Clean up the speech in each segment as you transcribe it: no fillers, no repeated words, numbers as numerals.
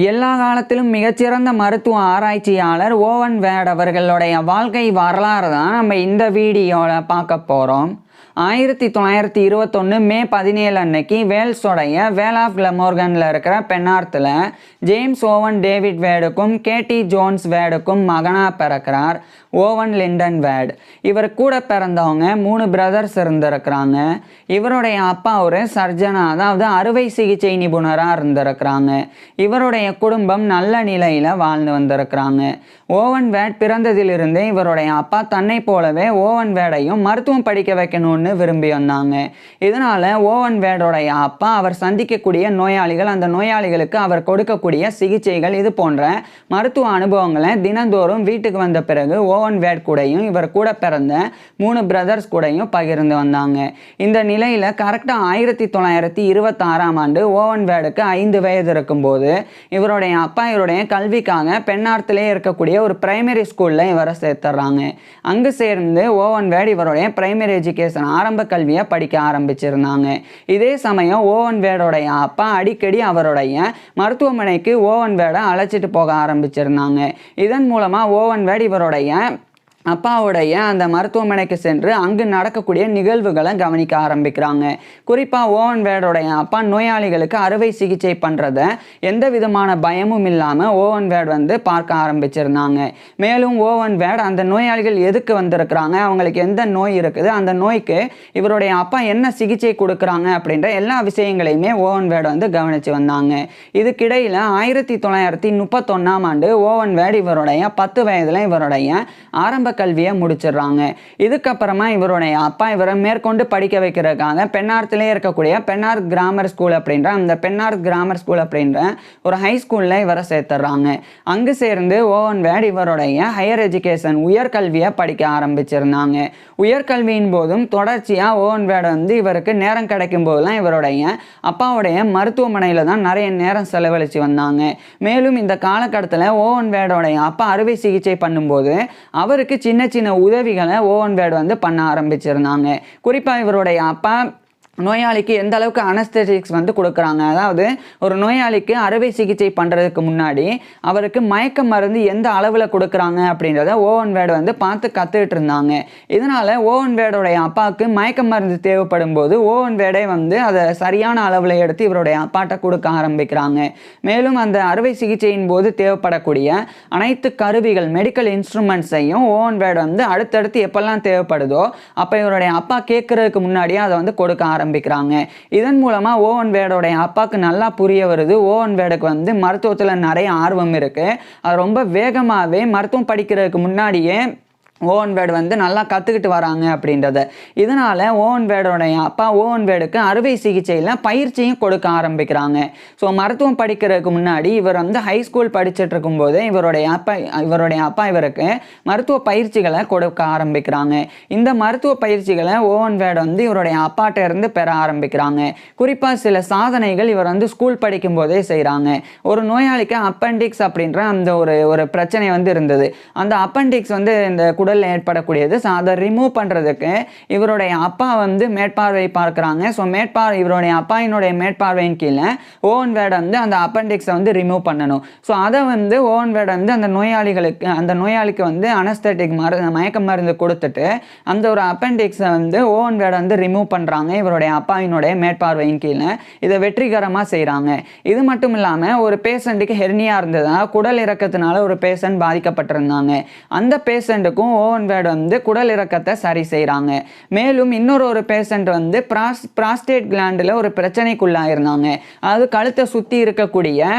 எல்லா காலத்திலும் மிகச்சிறந்த மருத்துவ ஆராய்ச்சியாளர் ஓவன் வேட் அவர்களுடைய வாழ்க்கை வரலாறு தான் நம்ம இந்த வீடியோவில் பார்க்க போகிறோம். 1921 மே 17 அன்னைக்கு வேல்ஸோடைய வேல் ஆஃப் கிளமோர்கனில் இருக்கிற பென்னார்த்தில் ஜேம்ஸ் ஓவன் டேவிட் வேடுக்கும் கேட்டி ஜோன்ஸ் வேடுக்கும் மகனாக பிறக்கிறார் ஓவன் லிண்டன் வேட். இவர் கூட பிறந்தவங்க 3 பிரதர்ஸ் இருந்திருக்கிறாங்க. இவருடைய அப்பா ஒரு சர்ஜனா, அதாவது அறுவை சிகிச்சை நிபுணராக இருந்திருக்கிறாங்க. இவருடைய குடும்பம் நல்ல நிலையில் வாழ்ந்து வந்திருக்கிறாங்க. ஓவன் வேட் பிறந்ததிலிருந்தே இவருடைய அப்பா தன்னை போலவே ஓவன் வேடையும் மருத்துவம் படிக்க வைக்கணும்னு விரும்பி வந்தாங்க. இதனால ஓவன் வேடோடைய அப்பா அவர் சந்திக்கக்கூடிய நோயாளிகள், அந்த நோயாளிகளுக்கு அவர் கொடுக்கக்கூடிய சிகிச்சைகள், இது போன்ற மருத்துவ அனுபவங்களை தினந்தோறும் வீட்டுக்கு வந்த பிறகு ஓவன் வேட் கூடயும் இவர் கூட பிறந்த 3 பிரதர்ஸ் கூடயும் பகிர்ந்து வந்தாங்க. இந்த நிலையில் கரெக்டாக 1926ஆம் ஆண்டு ஓவன் வேடுக்கு 5 வயது இருக்கும்போது இவருடைய அப்பா இவருடைய கல்விக்காக பென்னார்த்திலே இருக்கக்கூடிய ஒரு பிரைமரி ஸ்கூலில் இவரை சேர்த்துறாங்க. அங்கு சேர்ந்து ஓவன் வேட் இவருடைய பிரைமரி எஜுகேஷன், ஆரம்ப கல்வியை படிக்க ஆரம்பிச்சிருந்தாங்க. இதே சமயம் ஓவன் வேடோடைய அப்பா அடிக்கடி அவருடைய மருத்துவமனைக்கு ஓவன் வேடை அழைச்சிட்டு போக ஆரம்பிச்சிருந்தாங்க. இதன் மூலமாக ஓவன் வேட் இவருடைய அப்பாவுடைய அந்த மருத்துவமனைக்கு சென்று அங்கு நடக்கக்கூடிய நிகழ்வுகளை கவனிக்க ஆரம்பிக்கிறாங்க. குறிப்பாக ஓவன் வேடோடைய அப்பா நோயாளிகளுக்கு அறுவை சிகிச்சை பண்ணுறத எந்த விதமான பயமும் இல்லாமல் ஓவன் வேட் பார்க்க ஆரம்பிச்சிருந்தாங்க. மேலும் ஓவன் வேட் அந்த நோயாளிகள் எதுக்கு வந்திருக்கிறாங்க, அவங்களுக்கு எந்த நோய் இருக்குது, அந்த நோய்க்கு இவருடைய அப்பா என்ன சிகிச்சை கொடுக்குறாங்க அப்படின்ற எல்லா விஷயங்களையுமே ஓவன் வேட் கவனித்து வந்தாங்க. இதுக்கிடையில் 1931ஆம் ஆண்டு ஓவன் வேட் இவருடைய 10 வயதில் இவருடைய ஆரம்ப கல்வியை முடிச்சிடுறாங்க. இதுக்கப்புறமா இவருடைய அப்பா இவரை மேற்கொண்டு படிக்க வைக்கிறதுக்காக பென்னார்த்திலே இருக்கக்கூடிய பென்னார்த் கிராமர் ஸ்கூல் அப்படின்ற அந்த பென்னார்த் கிராமர் ஸ்கூல் அப்படின்ற ஒரு ஹை ஸ்கூலில் இவரை சேர்த்துறாங்க. அங்கு சேர்ந்து ஓவன் வேட் இவருடைய ஹையர் எஜுகேஷன், உயர்கல்வியை படிக்க ஆரம்பிச்சிருந்தாங்க. உயர்கல்வியின் போதும் தொடர்ச்சியாக ஓவன் வேட் இவருக்கு நேரம் கிடைக்கும் போதெல்லாம் இவருடைய அப்பாவுடைய மருத்துவமனையில் தான் நிறைய நேரம் செலவழித்து வந்தாங்க. மேலும் இந்த காலகட்டத்தில் ஓவன் வேடோடைய அப்பா அறுவை சிகிச்சை பண்ணும்போது அவருக்கு சின்ன சின்ன உதவிகளை ஓவன் வேட் பண்ண ஆரம்பிச்சிருந்தாங்க. குறிப்பாக இவருடைய அப்பா நோயாளிக்கு எந்த அளவுக்கு அனஸ்தெட்டிக்ஸ் கொடுக்குறாங்க, அதாவது ஒரு நோயாளிக்கு அறுவை சிகிச்சை பண்ணுறதுக்கு முன்னாடி அவருக்கு மயக்க மருந்து எந்த அளவில் கொடுக்குறாங்க அப்படின்றத ஓவன் வேட் பார்த்து கற்றுக்கிட்டு இருந்தாங்க. இதனால் ஓவன் வேடோடைய அப்பாவுக்கு மயக்க மருந்து தேவைப்படும் போது ஓவன் வேடே அதை சரியான அளவில் எடுத்து இவருடைய அப்பாட்ட கொடுக்க ஆரம்பிக்கிறாங்க. மேலும் அந்த அறுவை சிகிச்சையின் போது தேவைப்படக்கூடிய அனைத்து கருவிகள், மெடிக்கல் இன்ஸ்ட்ருமெண்ட்ஸையும் ஓவன் வேட் அடுத்தடுத்து எப்பெல்லாம் தேவைப்படுதோ அப்போ இவருடைய அப்பா கேட்கறதுக்கு முன்னாடியே அதை கொடுக்க ஆரம்பிக்கிறாங்க. இதன் மூலமா ஓவன் வேடோடைய அப்பாவுக்கு நல்லா புரிய வருது, ஓவன் வேடுக்கு மருத்துவத்தில் நிறைய ஆர்வம் இருக்கு, அது ரொம்ப வேகமாகவே மருத்துவம் படிக்கிறதுக்கு முன்னாடியே ஓவன் வேட் நல்லா கற்றுக்கிட்டு வராங்க அப்படின்றத. இதனால் ஓவன் வேடோடைய அப்பா ஓவன் வேடுக்கு அறுவை சிகிச்சையில் பயிற்சியும் கொடுக்க ஆரம்பிக்கிறாங்க. ஸோ மருத்துவம் படிக்கிறதுக்கு முன்னாடி இவர் ஹை ஸ்கூல் படிச்சுட்டு இருக்கும்போது இவருடைய அப்பா இவருக்கு மருத்துவ பயிற்சிகளை கொடுக்க ஆரம்பிக்கிறாங்க. இந்த மருத்துவ பயிற்சிகளை ஓவன் வேட் இவருடைய அப்பாட்ட இருந்து பெற ஆரம்பிக்கிறாங்க. குறிப்பாக சில சாதனைகள் இவர் ஸ்கூல் படிக்கும் போதே செய்கிறாங்க. ஒரு நோயாளிக்கு அப்பெண்டிக்ஸ் அப்படின்ற அந்த ஒரு பிரச்சனை இருந்தது. அந்த அப்பெண்டிக்ஸ் இந்த ஏற்படக்கூடியது. அதை ரிமூவ் பண்றதுக்கு இவருடைய அப்பா மேற்பார்வை பார்க்கிறாங்க. ஸோ இவருடைய அப்பாயினுடைய மேற்பார்வையின் கீழே ஓவன் வேட் அந்த அப்பெண்டிக்ஸை ரிமூவ் பண்ணணும். ஸோ அதை ஓவன் வேட் அந்த நோயாளிக்கு அனஸ்தெட்டிக் மயக்க மருந்து கொடுத்துட்டு அந்த ஒரு அப்பெண்டிக்ஸை ஓவன் வேட் ரிமூவ் பண்றாங்க இவருடைய அப்பாயினுடைய மேற்பார்வையின் கீழே. இதை வெற்றிகரமாக செய்கிறாங்க. இது மட்டும் இல்லாமல் ஒரு பேஷண்ட்டுக்கு ஹெர்னியா இருந்ததா, குடல் இறக்கத்தினால ஒரு பேஷண்ட் பாதிக்கப்பட்டிருந்தாங்க. அந்த பேஷண்ட்டுக்கும் ஓவன் வேட் குடல் இறக்கத்தை சரி செய்கிறாங்க. மேலும் இன்னொரு பேஷண்ட் பிராஸ்டேட் கிளாண்டில் ஒரு பிரச்சனைக்குள்ளாயிருந்தாங்க. அதாவது கழுத்தை சுற்றி இருக்கக்கூடிய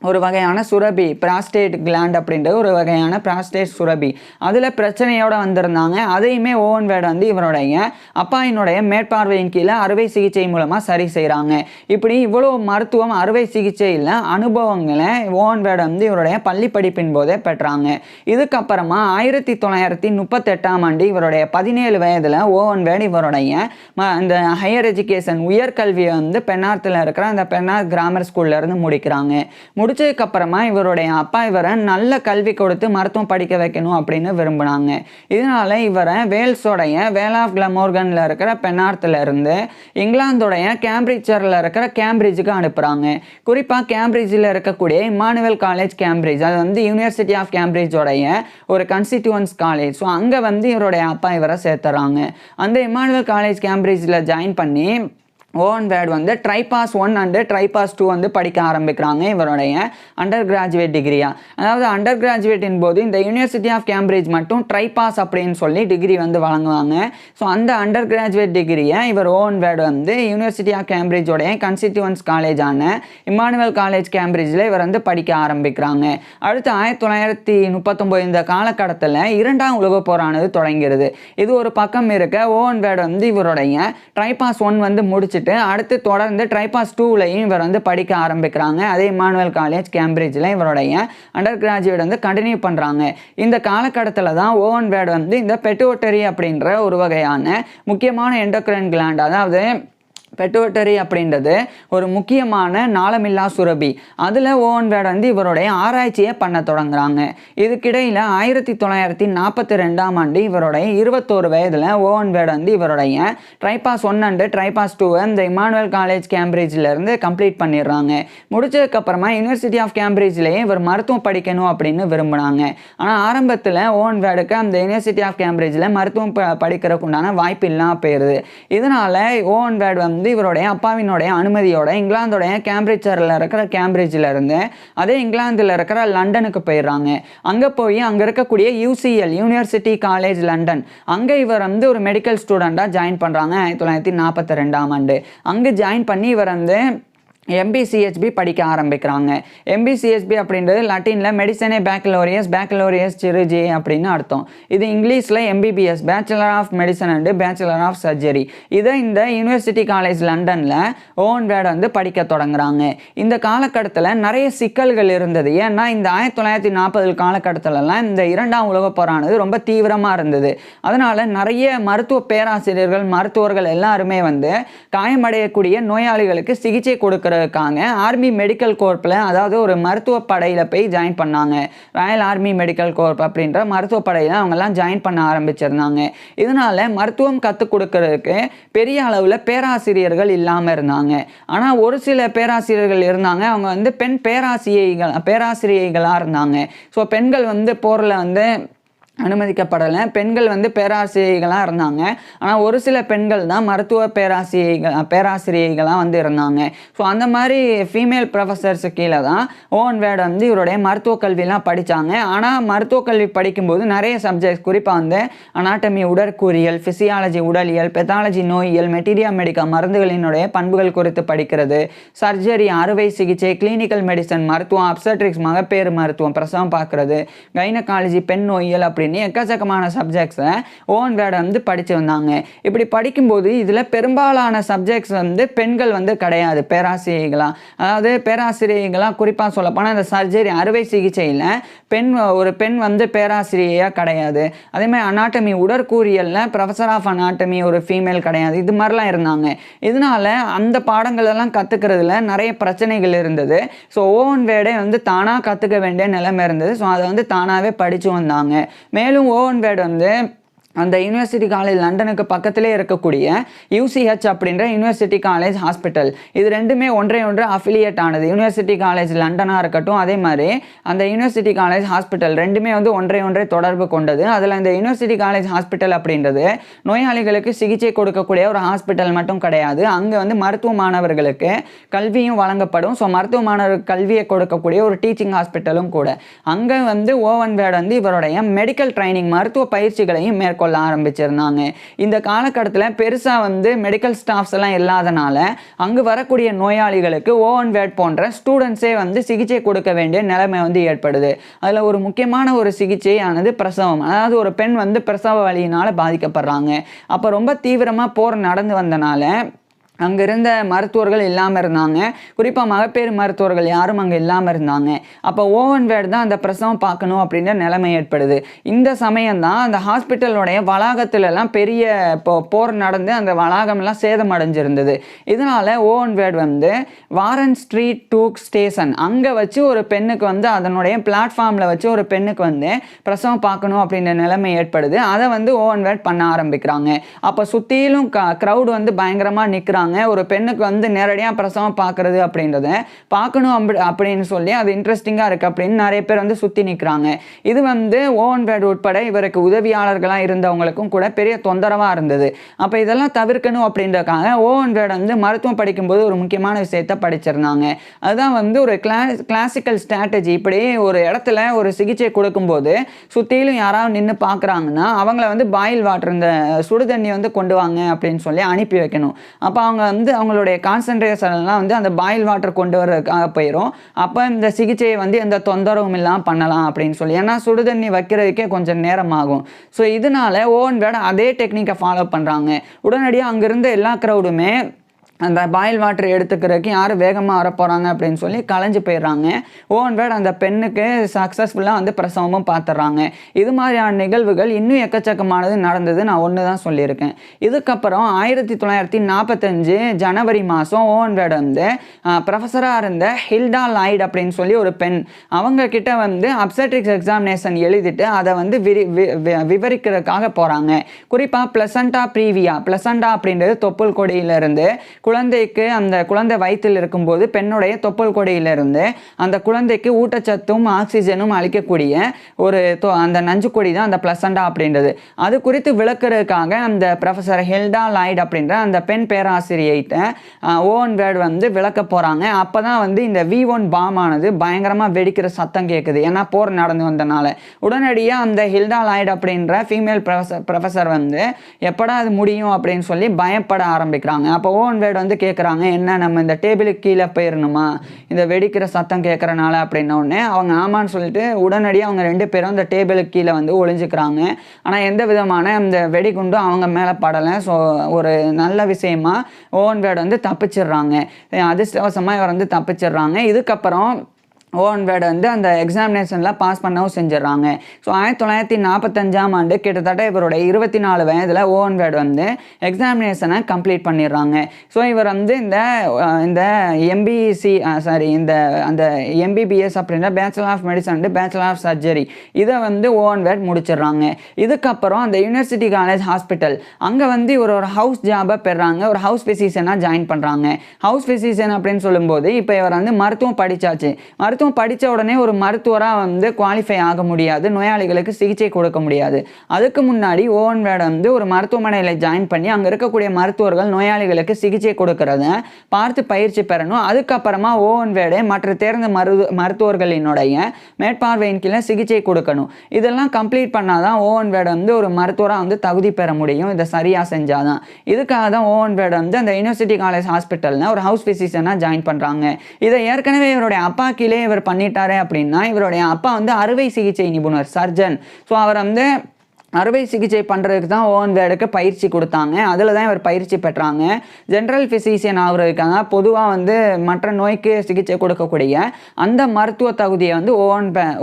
ஒரு வகையான சுரபி, பிராஸ்டேட் கிளாண்ட் அப்படின்ற ஒரு வகையான பிராஸ்டேட் சுரபி, அதில் பிரச்சனையோடு வந்திருந்தாங்க. அதையுமே ஓவன் வேட் இவருடைய அப்பாயினுடைய மேற்பார்வையின் கீழே அறுவை சிகிச்சை மூலமாக சரி செய்கிறாங்க. இப்படி இவ்வளோ மருத்துவம் அறுவை சிகிச்சையில் அனுபவங்களை ஓவன் வேட் இவருடைய பள்ளி படிப்பின் போதே பெற்றாங்க. இதுக்கப்புறமா 1938ஆம் ஆண்டு இவருடைய 17 வயதில் ஓவன் வேட் இவருடைய இந்த ஹையர் எஜுகேஷன், உயர்கல்வியை பென்னார்த்தில் இருக்கிற அந்த பென்னார்த் கிராமர் ஸ்கூல்ல இருந்து முடிக்கிறாங்க. முடிச்சதுக்கப்புறமா இவருடைய அப்பா இவரை நல்ல கல்வி கொடுத்து மருத்துவம் படிக்க வைக்கணும் அப்படின்னு விரும்பினாங்க. இதனால இவரை வேல்ஸோடைய வேல் ஆஃப் கிளமோர்கனில் இருக்கிற பெனார்த்தில் இருந்து இங்கிலாந்துடைய கேம்பிரிட்ஜரில் இருக்கிற கேம்பிரிட்ஜுக்கு அனுப்புகிறாங்க. குறிப்பாக கேம்பிரிட்ஜில் இருக்கக்கூடிய இம்மானுவேல் காலேஜ் கேம்பிரிட்ஜ், அது வந்து யூனிவர்சிட்டி ஆஃப் கேம்பிரிட்ஜோடைய ஒரு கன்ஸ்டிடியூவன்ஸ் காலேஜ். ஸோ அங்கே வந்து இவருடைய அப்பா இவரை சேர்த்துறாங்க. அந்த இம்மானுவேல் காலேஜ் கேம்பிரிட்ஜில் ஜாயின் பண்ணி ஓவன் வேர்ட் வந்து ட்ரைபாஸ் 1 அண்டு ட்ரைபாஸ் 2 வந்து படிக்க ஆரம்பிக்கிறாங்க இவருடைய அண்டர் கிராஜுவேட் டிகிரியா. அதாவது அண்டர் கிராஜுவேட்டின் போது இந்த யூனிவர்சிட்டி ஆஃப் கேம்பிரிட்ஜ் மட்டும் ட்ரைபாஸ் அப்படின்னு சொல்லி டிகிரி வந்து வழங்குவாங்க. ஸோ அந்த அண்டர் கிராஜுவேட் டிகிரியை இவர் ஓவன் வேர்டு வந்து யூனிவர்சிட்டி ஆஃப் கேம்பிரிட்ஜோடைய கன்ஸ்டிடியூவன்ஸ் காலேஜான இம்மானுவேல் காலேஜ் கேம்பிரிட்ஜில் இவர் வந்து படிக்க ஆரம்பிக்கிறாங்க. அடுத்து 1939 இந்த காலகட்டத்தில் 2ஆம் உலகப் போரானது தொடங்கிறது. இது ஒரு பக்கம் இருக்க ஓவன் வேர்டு வந்து இவருடைய ட்ரைபாஸ் 1 வந்து முடிச்சு அடுத்து தொடர்ந்து ட்ரைபாஸ் 2லையும் இவர் வந்து படிக்க ஆரம்பிக்கிறாங்க. அதே இம்மானுவேல் காலேஜ் கேம்பிரிட்ஜில் இவருடைய அண்டர் கிராஜுவேட் வந்து கண்டினியூ பண்ணுறாங்க. இந்த காலகட்டத்தில் தான் ஓவன் வேர்டு வந்து இந்த பெட்யூட்டரி அப்படின்ற ஒரு வகையான முக்கியமான எண்டோக்ரைன் கிளாண்ட், அதாவது பெட்யூட்டரி அப்படின்றது ஒரு முக்கியமான நாளமில்லா சுரபி, அதில் ஓவன் வேர்டு வந்து இவருடைய ஆராய்ச்சியை பண்ண தொடங்குறாங்க. இதுக்கிடையில் 1942ஆம் ஆண்டு இவருடைய 21 வயதில் ஓவன் வேர்டு வந்து இவருடைய ட்ரைபாஸ் 1 அண்டு ட்ரைபாஸ் 2 இந்த இம்மானுவேல் காலேஜ் கேம்பிரிட்ஜிலேருந்து கம்ப்ளீட் பண்ணிடுறாங்க. முடிச்சதுக்கப்புறமா யூனிவர்சிட்டி ஆஃப் கேம்பிரிட்ஜ்லேயே இவர் மருத்துவம் படிக்கணும் அப்படின்னு விரும்பினாங்க. ஆனால் ஆரம்பத்தில் ஓவன் வேர்டுக்கு அந்த யூனிவர்சிட்டி ஆஃப் கேம்பிரிட்ஜில் மருத்துவம் படிக்கிறதுக்கு உண்டான வாய்ப்பு இல்லாமல் போயிடுது. இதனால் ஓவன் வேர்டு வந்து இவருடைய அப்பாவினுடைய அனுமதியோட இங்கிலாந்துடைய கேம்பிரிட்ஜரில் இருக்கிற கேம்பிரிட்ஜில் இருந்து அதே இங்கிலாந்தில் இருக்கிற லண்டனுக்கு போயிடுறாங்க. அங்கே போய் அங்கே இருக்கக்கூடிய UCL யூனிவர்சிட்டி காலேஜ் லண்டன், அங்கே இவர் வந்து ஒரு மெடிக்கல் ஸ்டூடெண்ட்டாக ஜாயின் பண்ணுறாங்க 1942ஆம் ஆண்டு. அங்கே ஜாயின் பண்ணி இவர் வந்து MBCHB படிக்க ஆரம்பிக்கிறாங்க. MBCHB அப்படின்றது லட்டினில் மெடிசனே பேக்கலோரியஸ் சிறுஜி அப்படின்னு அர்த்தம். இது இங்கிலீஷில் MBBS bachelor of medicine and bachelor of surgery. இதை இந்த யூனிவர்சிட்டி காலேஜ் லண்டனில் ஓவன் வேர்டு வந்து படிக்க தொடங்குறாங்க. இந்த காலகட்டத்தில் நிறைய சிக்கல்கள் இருந்தது. ஏன்னா இந்த 1940 காலகட்டத்திலலாம் இந்த 2ஆம் உலகப் போரானது ரொம்ப தீவிரமாக இருந்தது. அதனால் நிறைய மருத்துவ பேராசிரியர்கள் மருத்துவர்கள் எல்லாருமே வந்து காயமடையக்கூடிய நோயாளிகளுக்கு சிகிச்சை கொடுக்குற ஆர்மி மெடிக்கல் கோர்ப்பில், அதாவது ஒரு மருத்துவ படையில் போய் ஜாயின் பண்ணாங்க. ராயல் ஆர்மி மெடிக்கல் கோர்ப் அப்படின்ற மருத்துவ படையில் அவங்கெல்லாம் ஜாயின் பண்ண ஆரம்பிச்சிருந்தாங்க. இதனால மருத்துவம் கற்றுக் கொடுக்கறதுக்கு பெரிய அளவில் பேராசிரியர்கள் இல்லாமல் இருந்தாங்க. ஆனால் ஒரு சில பேராசிரியர்கள் இருந்தாங்க. அவங்க வந்து பெண் பேராசிரியைகளாக இருந்தாங்க. ஸோ பெண்கள் வந்து போரில் வந்து அனுமதிக்கப்படலை. பெண்கள் வந்து பேராசிரியர்களாக இருந்தாங்க. ஆனால் ஒரு சில பெண்கள் தான் மருத்துவ பேராசிரியர்களாக வந்து இருந்தாங்க. ஸோ அந்த மாதிரி ஃபீமேல் ப்ரொஃபஸர்ஸு கீழே தான் ஓவன் வேர்டு வந்து இவருடைய மருத்துவ கல்வியெலாம் படித்தாங்க. ஆனால் மருத்துவ கல்வி படிக்கும்போது நிறைய சப்ஜெக்ட்ஸ், குறிப்பாக வந்து அனாட்டமி உடற்கூறியல், ஃபிசியாலஜி உடலியல், பெத்தாலஜி நோயியல், மெட்டீரியா மெடிக்கா மருந்துகளினுடைய பண்புகள் குறித்து படிக்கிறது, சர்ஜரி அறுவை சிகிச்சை, கிளினிக்கல் மெடிசன் மருத்துவம், அப்சட்ரிக்ஸ் மகப்பேறு மருத்துவம் பிரசவம் பார்க்குறது, கைனகாலஜி பெண் நோயியல் அப்படின்னு எக்கச்சக்கமான சப்ஜெக்ட்ஸை ஓவன் வேர்டு வந்து படித்து வந்தாங்க. இப்படி படிக்கும்போது இதில் பெரும்பாலான சப்ஜெக்ட்ஸ் வந்து பெண்கள் வந்து கிடையாது பேராசிரியர்களாக. அதாவது பேராசிரியர்களாக குறிப்பாக சொல்லப்போனால் இந்த சர்ஜரி அறுவை சிகிச்சையில் ஒரு பெண் வந்து பேராசிரியையாக கிடையாது. அதேமாதிரி அனாட்டமி உடற்கூறியலில் ப்ரொஃபஸர் ஆஃப் அனாட்டமி ஒரு ஃபீமேல் கிடையாது. இது மாதிரிலாம் இருந்தாங்க. இதனால அந்த பாடங்களெல்லாம் கற்றுக்கிறதுல நிறைய பிரச்சனைகள் இருந்தது. ஸோ ஓவன் வேர்டே வந்து தானாக கற்றுக்க வேண்டிய நிலைமை இருந்தது. ஸோ அதை வந்து தானாகவே படித்து வந்தாங்க. மேலும் ஓவன் வேர்டு வந்து அந்த யூனிவர்சிட்டி காலேஜ் லண்டனுக்கு பக்கத்திலே இருக்கக்கூடிய UCH அப்படின்ற யூனிவர்சிட்டி காலேஜ் ஹாஸ்பிட்டல், இது ரெண்டுமே ஒன்றை அஃபிலியேட் ஆனது. யூனிவர்சிட்டி காலேஜ் லண்டனாக இருக்கட்டும், அதே மாதிரி அந்த யூனிவர்சிட்டி காலேஜ் ஹாஸ்பிட்டல் ரெண்டுமே வந்து ஒன்றை தொடர்பு கொண்டது. அதில் இந்த யூனிவர்சிட்டி காலேஜ் ஹாஸ்பிட்டல் அப்படின்றது நோயாளிகளுக்கு சிகிச்சை கொடுக்கக்கூடிய ஒரு ஹாஸ்பிட்டல் மட்டும் கிடையாது. அங்கே வந்து மருத்துவ மாணவர்களுக்கு கல்வியும் வழங்கப்படும். ஸோ மருத்துவ மாணவர்களுக்கு கல்வியை கொடுக்கக்கூடிய ஒரு டீச்சிங் ஹாஸ்பிட்டலும் கூட. அங்கே வந்து ஓவன் வேர்டு வந்து இவருடைய மெடிக்கல் ட்ரைனிங் மருத்துவ பயிற்சிகளையும் மேற்கொள்ள ஆரம்பிச்சிருந்தாங்க. இந்த காலகட்டத்தில் பெருசா வந்து மெடிக்கல் ஸ்டாஃப்ஸ் எல்லாம் இல்லாதனால அங்கு வரக்கூடிய நோயாளிகளுக்கு ஓவன் வேர்ட் போன்ற ஸ்டூடெண்ட்ஸே வந்து சிகிச்சை கொடுக்க வேண்டிய நிலைமை வந்து ஏற்படுது. அதில் ஒரு முக்கியமான ஒரு சிகிச்சையானது பிரசவம். அதாவது ஒரு பெண் வந்து பிரசவ வலியினால் பாதிக்கப்படுறாங்க. அப்போ ரொம்ப தீவிரமாக போர் நடந்து வந்தனால அங்கே இருந்த மருத்துவர்கள் இல்லாமல் இருந்தாங்க. குறிப்பாக மகப்பேறு மருத்துவர்கள் யாரும் அங்கே இல்லாமல் இருந்தாங்க. அப்போ ஓவன் வேட் தான் அந்த பிரசவம் பார்க்கணும் அப்படின்ற நிலைமை ஏற்படுது. இந்த சமயம்தான் அந்த ஹாஸ்பிட்டலோடைய வளாகத்துலலாம் பெரிய போர் நடந்து அந்த வளாகம்லாம் சேதம் அடைஞ்சிருந்தது. இதனால் Owen Wade Warren Street tube station அங்கே வச்சு ஒரு பெண்ணுக்கு அதனுடைய பிளாட்ஃபார்மில் வச்சு ஒரு பெண்ணுக்கு பிரசவம் பார்க்கணும் அப்படின்ற நிலைமை ஏற்படுது. அதை ஓவன் வேட் பண்ண ஆரம்பிக்கிறாங்க. அப்போ சுற்றிலும் க்ரௌடு பயங்கரமாக நிற்கிறாங்க. ஒரு பெண்ணுக்கு நேரடியாக பிரசவம் பார்க்குறது அப்படின்றத பார்க்கணும் அப்படின்னு சொல்லி அது இன்ட்ரெஸ்டிங்காக இருக்குது அப்படின்னு நிறைய பேர் சுற்றி நிற்கிறாங்க. இது ஓவன் வேட் உட்பட இவருக்கு உதவியாளர்களாக இருந்தவங்களுக்கும் கூட பெரிய தொந்தரவாக இருந்தது. அப்போ இதெல்லாம் தவிர்க்கணும் அப்படின்றதுக்காக ஓவன் வேட் மருத்துவம் படிக்கும்போது ஒரு முக்கியமான விஷயத்தை படிச்சிருந்தாங்க. அதுதான் ஒரு கிளாசிக்கல் ஸ்ட்ராட்டஜி. இப்படி ஒரு இடத்துல ஒரு சிகிச்சை கொடுக்கும்போது சுற்றிலும் யாராவது நின்று பார்க்குறாங்கன்னா அவங்கள பாயில் வாட்டர் இந்த சுடு தண்ணி கொண்டு வாங்க அப்படின்னு சொல்லி அனுப்பி வைக்கணும். அப்போ அவங்க அவங்களுடைய கான்சன்ட்ரேஷன்லாம் அந்த பாயில் வாட்டர் கொண்டு வரதுக்காக போயிடும். அப்போ இந்த சிகிச்சையை எந்த தொந்தரவும் இல்லாமல் பண்ணலாம் அப்படின்னு சொல்லி. ஏன்னா சுடு தண்ணி வைக்கிறதுக்கே கொஞ்சம் நேரம் ஆகும். ஸோ இதனால ஓவன் வேட் அதே டெக்னிக்கை ஃபாலோ பண்ணுறாங்க. உடனடியாக அங்கிருந்த எல்லா க்ரௌடுமே அந்த பாயில் வாட்டர் எடுத்துக்கிறதுக்கு யார் வேகமாக வர போகிறாங்க அப்படின்னு சொல்லி கலைஞ்சு போயிடுறாங்க. ஓவன் வேட் அந்த பெண்ணுக்கு சக்ஸஸ்ஃபுல்லாக பிரசவமும் பார்த்துட்றாங்க. இது மாதிரியான நிகழ்வுகள் இன்னும் எக்கச்சக்கமானது நடந்தது. நான் ஒன்று தான் சொல்லியிருக்கேன். இதுக்கப்புறம் 1945 ஜனவரி மாதம் ஓவன் வேட் ப்ரொஃபஸராக இருந்த ஹில்டா லாய்ட் அப்படின்னு சொல்லி ஒரு பெண் அவங்க கிட்ட அப்செட்ரிக்ஸ் எக்ஸாமினேஷன் எழுதிட்டு அதை விவரிக்கிறதுக்காக போகிறாங்க. குறிப்பாக பிளசண்டா ப்ரீவியா, பிளசண்டா அப்படின்றது தொப்புள் கொடியிலிருந்து குழந்தைக்கு அந்த குழந்தை வயிற்றில் இருக்கும்போது பெண்ணுடைய தொப்புள் கொடியிலிருந்து அந்த குழந்தைக்கு ஊட்டச்சத்தும் ஆக்சிஜனும் அளிக்கக்கூடிய ஒரு அந்த நஞ்சு கொடி தான் அந்த பிளசண்டா அப்படின்றது. அது குறித்து விளக்குறதுக்காக அந்த ப்ரொஃபஸர் ஹில்டா லாய்ட் அப்படின்ற அந்த பெண் பேராசிரியைட்ட ஓவன் வேட் விளக்க போகிறாங்க. அப்போ தான் இந்த V1 பாம் ஆனது பயங்கரமாக வெடிக்கிற சத்தம் கேட்குது. ஏன்னா போர் நடந்து வந்தனால உடனடியாக அந்த ஹில்டா லாய்ட் அப்படின்ற ஃபீமேல் ப்ரொஃபஸர் எப்படா அது முடியும் அப்படின்னு சொல்லி பயப்பட ஆரம்பிக்கிறாங்க. அப்போ ஓவன் வேட் கேட்குறாங்க, என்ன நம்ம இந்த டேபிளுக்கு கீழே போயிடணுமா இந்த வெடிக்கிற சத்தம் கேட்குறனால அப்படின்னோடனே அவங்க ஆமான்னு சொல்லிட்டு உடனடியாக அவங்க 2 பேரும் அந்த டேபிளுக்கு கீழே ஒளிஞ்சுக்கிறாங்க. ஆனால் எந்த விதமான அந்த வெடிகுண்டும் அவங்க மேலே படலை. ஸோ ஒரு நல்ல விஷயமா ஓவன் வேட் தப்பிச்சிடுறாங்க. அதிர்ஷ்டவசமாக இவர் தப்பிச்சிடுறாங்க. இதுக்கப்புறம் ஓவன் வேட் அந்த எக்ஸாமினேஷனில் பாஸ் பண்ணவும் செஞ்சிடறாங்க. ஸோ 1945ஆம் ஆண்டு கிட்டத்தட்ட இவருடைய 24 வயதில் ஓவன் வேட் எக்ஸாமினேஷனை கம்ப்ளீட் பண்ணிடுறாங்க. ஸோ இவர் இந்த எம்பிசி அந்த MBBS அப்படின்ற bachelor of medicine and bachelor of surgery இதை ஓவன் வேட் முடிச்சிடுறாங்க. இதுக்கப்புறம் அந்த யூனிவர்சிட்டி காலேஜ் ஹாஸ்பிட்டல் அங்கே இவர் ஒரு ஹவுஸ் ஜாபை பெறாங்க. ஒரு ஹவுஸ் ஃபிசிஷியனாக ஜாயின் பண்ணுறாங்க. ஹவுஸ் ஃபிசிஷியன் அப்படின்னு சொல்லும்போது இப்போ இவர் மருத்துவம் படித்தாச்சு. மருத்துவம் படித்த உடனே ஒரு மருத்துவராக குவாலிஃபை ஆக முடியாது. நோயாளிகளுக்கு சிகிச்சை கொடுக்க முடியாது. அதுக்கு முன்னாடி ஓவன் வேட் ஒரு மருத்துவமனையில் ஜாயின் பண்ணி அங்கே இருக்கக்கூடிய மருத்துவர்கள் நோயாளிகளுக்கு சிகிச்சை கொடுக்கறத பார்த்து பயிற்சி பெறணும். அதுக்கப்புறமா ஓவன் வேட் மற்ற தேர்ந்த மருத்துவர்களினுடைய மேற்பார்வையின் கீழே சிகிச்சை கொடுக்கணும். இதெல்லாம் கம்ப்ளீட் பண்ணாதான் ஓவன் வேட் ஒரு மருத்துவராக தகுதி பெற முடியும். இதை சரியாக செஞ்சாதான். இதுக்காக தான் ஓவன் வேட் அந்த யூனிவர்சிட்டி காலேஜ் ஹாஸ்பிட்டலில் ஒரு ஹவுஸ் ஃபிசிஷியனாக ஜாயின் பண்ணுறாங்க. இதை ஏற்கனவே இவருடைய அப்பா கீழே இவர் பண்ணிட்டாரே அப்படின்னா இவருடைய அப்பா அறுவை சிகிச்சை நிபுணர், சர்ஜன். ஸோ அவர் அறுவை சிகிச்சை பண்ணுறதுக்கு தான் ஓவன் வேடுக்கு பயிற்சி கொடுத்தாங்க. அதில் தான் இவர் பயிற்சி பெற்றாங்க. ஜென்ரல் ஃபிசிஷியன் ஆகுறதுக்காக பொதுவாக மற்ற நோய்க்கு சிகிச்சை கொடுக்கக்கூடிய அந்த மருத்துவ தகுதியை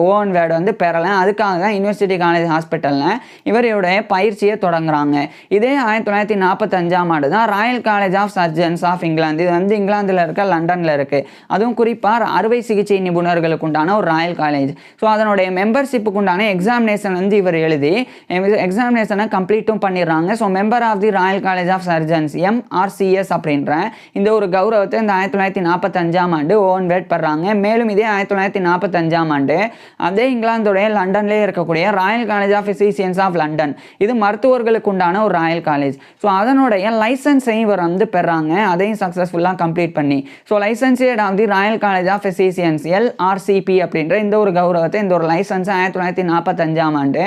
ஓவன் வேட் பெறலை. அதுக்காக தான் யூனிவர்சிட்டி காலேஜ் ஹாஸ்பிட்டலில் இவருடைய பயிற்சியை தொடங்குறாங்க. இதே 1945ஆம் ஆண்டு தான் Royal College of Surgeons of England, இது இங்கிலாந்தில் இருக்க, லண்டனில் இருக்குது. அதுவும் குறிப்பாக அறுவை சிகிச்சை நிபுணர்களுக்கு உண்டான ஒரு ராயல் காலேஜ். ஸோ அதனுடைய மெம்பர்ஷிப்புக்கு உண்டான எக்ஸாமினேஷன் இவர் எழுதி எக்ஸாமினேஷனை கம்ப்ளீட்டும் பண்ணிடுறாங்க. So member of the Royal College of Surgeons MRCS அப்படின்ற இந்த ஒரு கௌரவத்தை இந்த 1945ஆம் ஆண்டு ஓவன் வேட் பெறாங்க. மேலும் இதே 1945ஆம் ஆண்டு அதே இங்கிலாந்துடைய லண்டன்லேயே இருக்கக்கூடிய Royal College of Physicians of London, இது மருத்துவர்களுக்கு உண்டான ஒரு ராயல் காலேஜ். ஸோ அதனுடைய லைசன்ஸையும் இவர் பெறாங்க. அதையும் சக்ஸஸ்ஃபுல்லாக கம்ப்ளீட் பண்ணி so licentiate of the Royal College of Physicians LRCP அப்படின்ற இந்த ஒரு கௌரவத்தை, இந்த ஒரு லைசன்ஸை 1945ஆம் ஆண்டு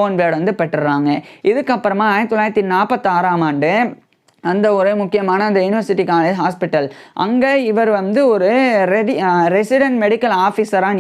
ஓவன் வேட் பெற்றுறாங்க. இதுக்கப்புறமா 1946ஆம் ஆண்டு அந்த ஒரு முக்கியமான அந்த யூனிவர்சிட்டி காலேஜ் ஹாஸ்பிட்டல் அங்கே இவர் வந்து ஒரு ரெசிடென்ட் மெடிக்கல் ஆஃபீஸராக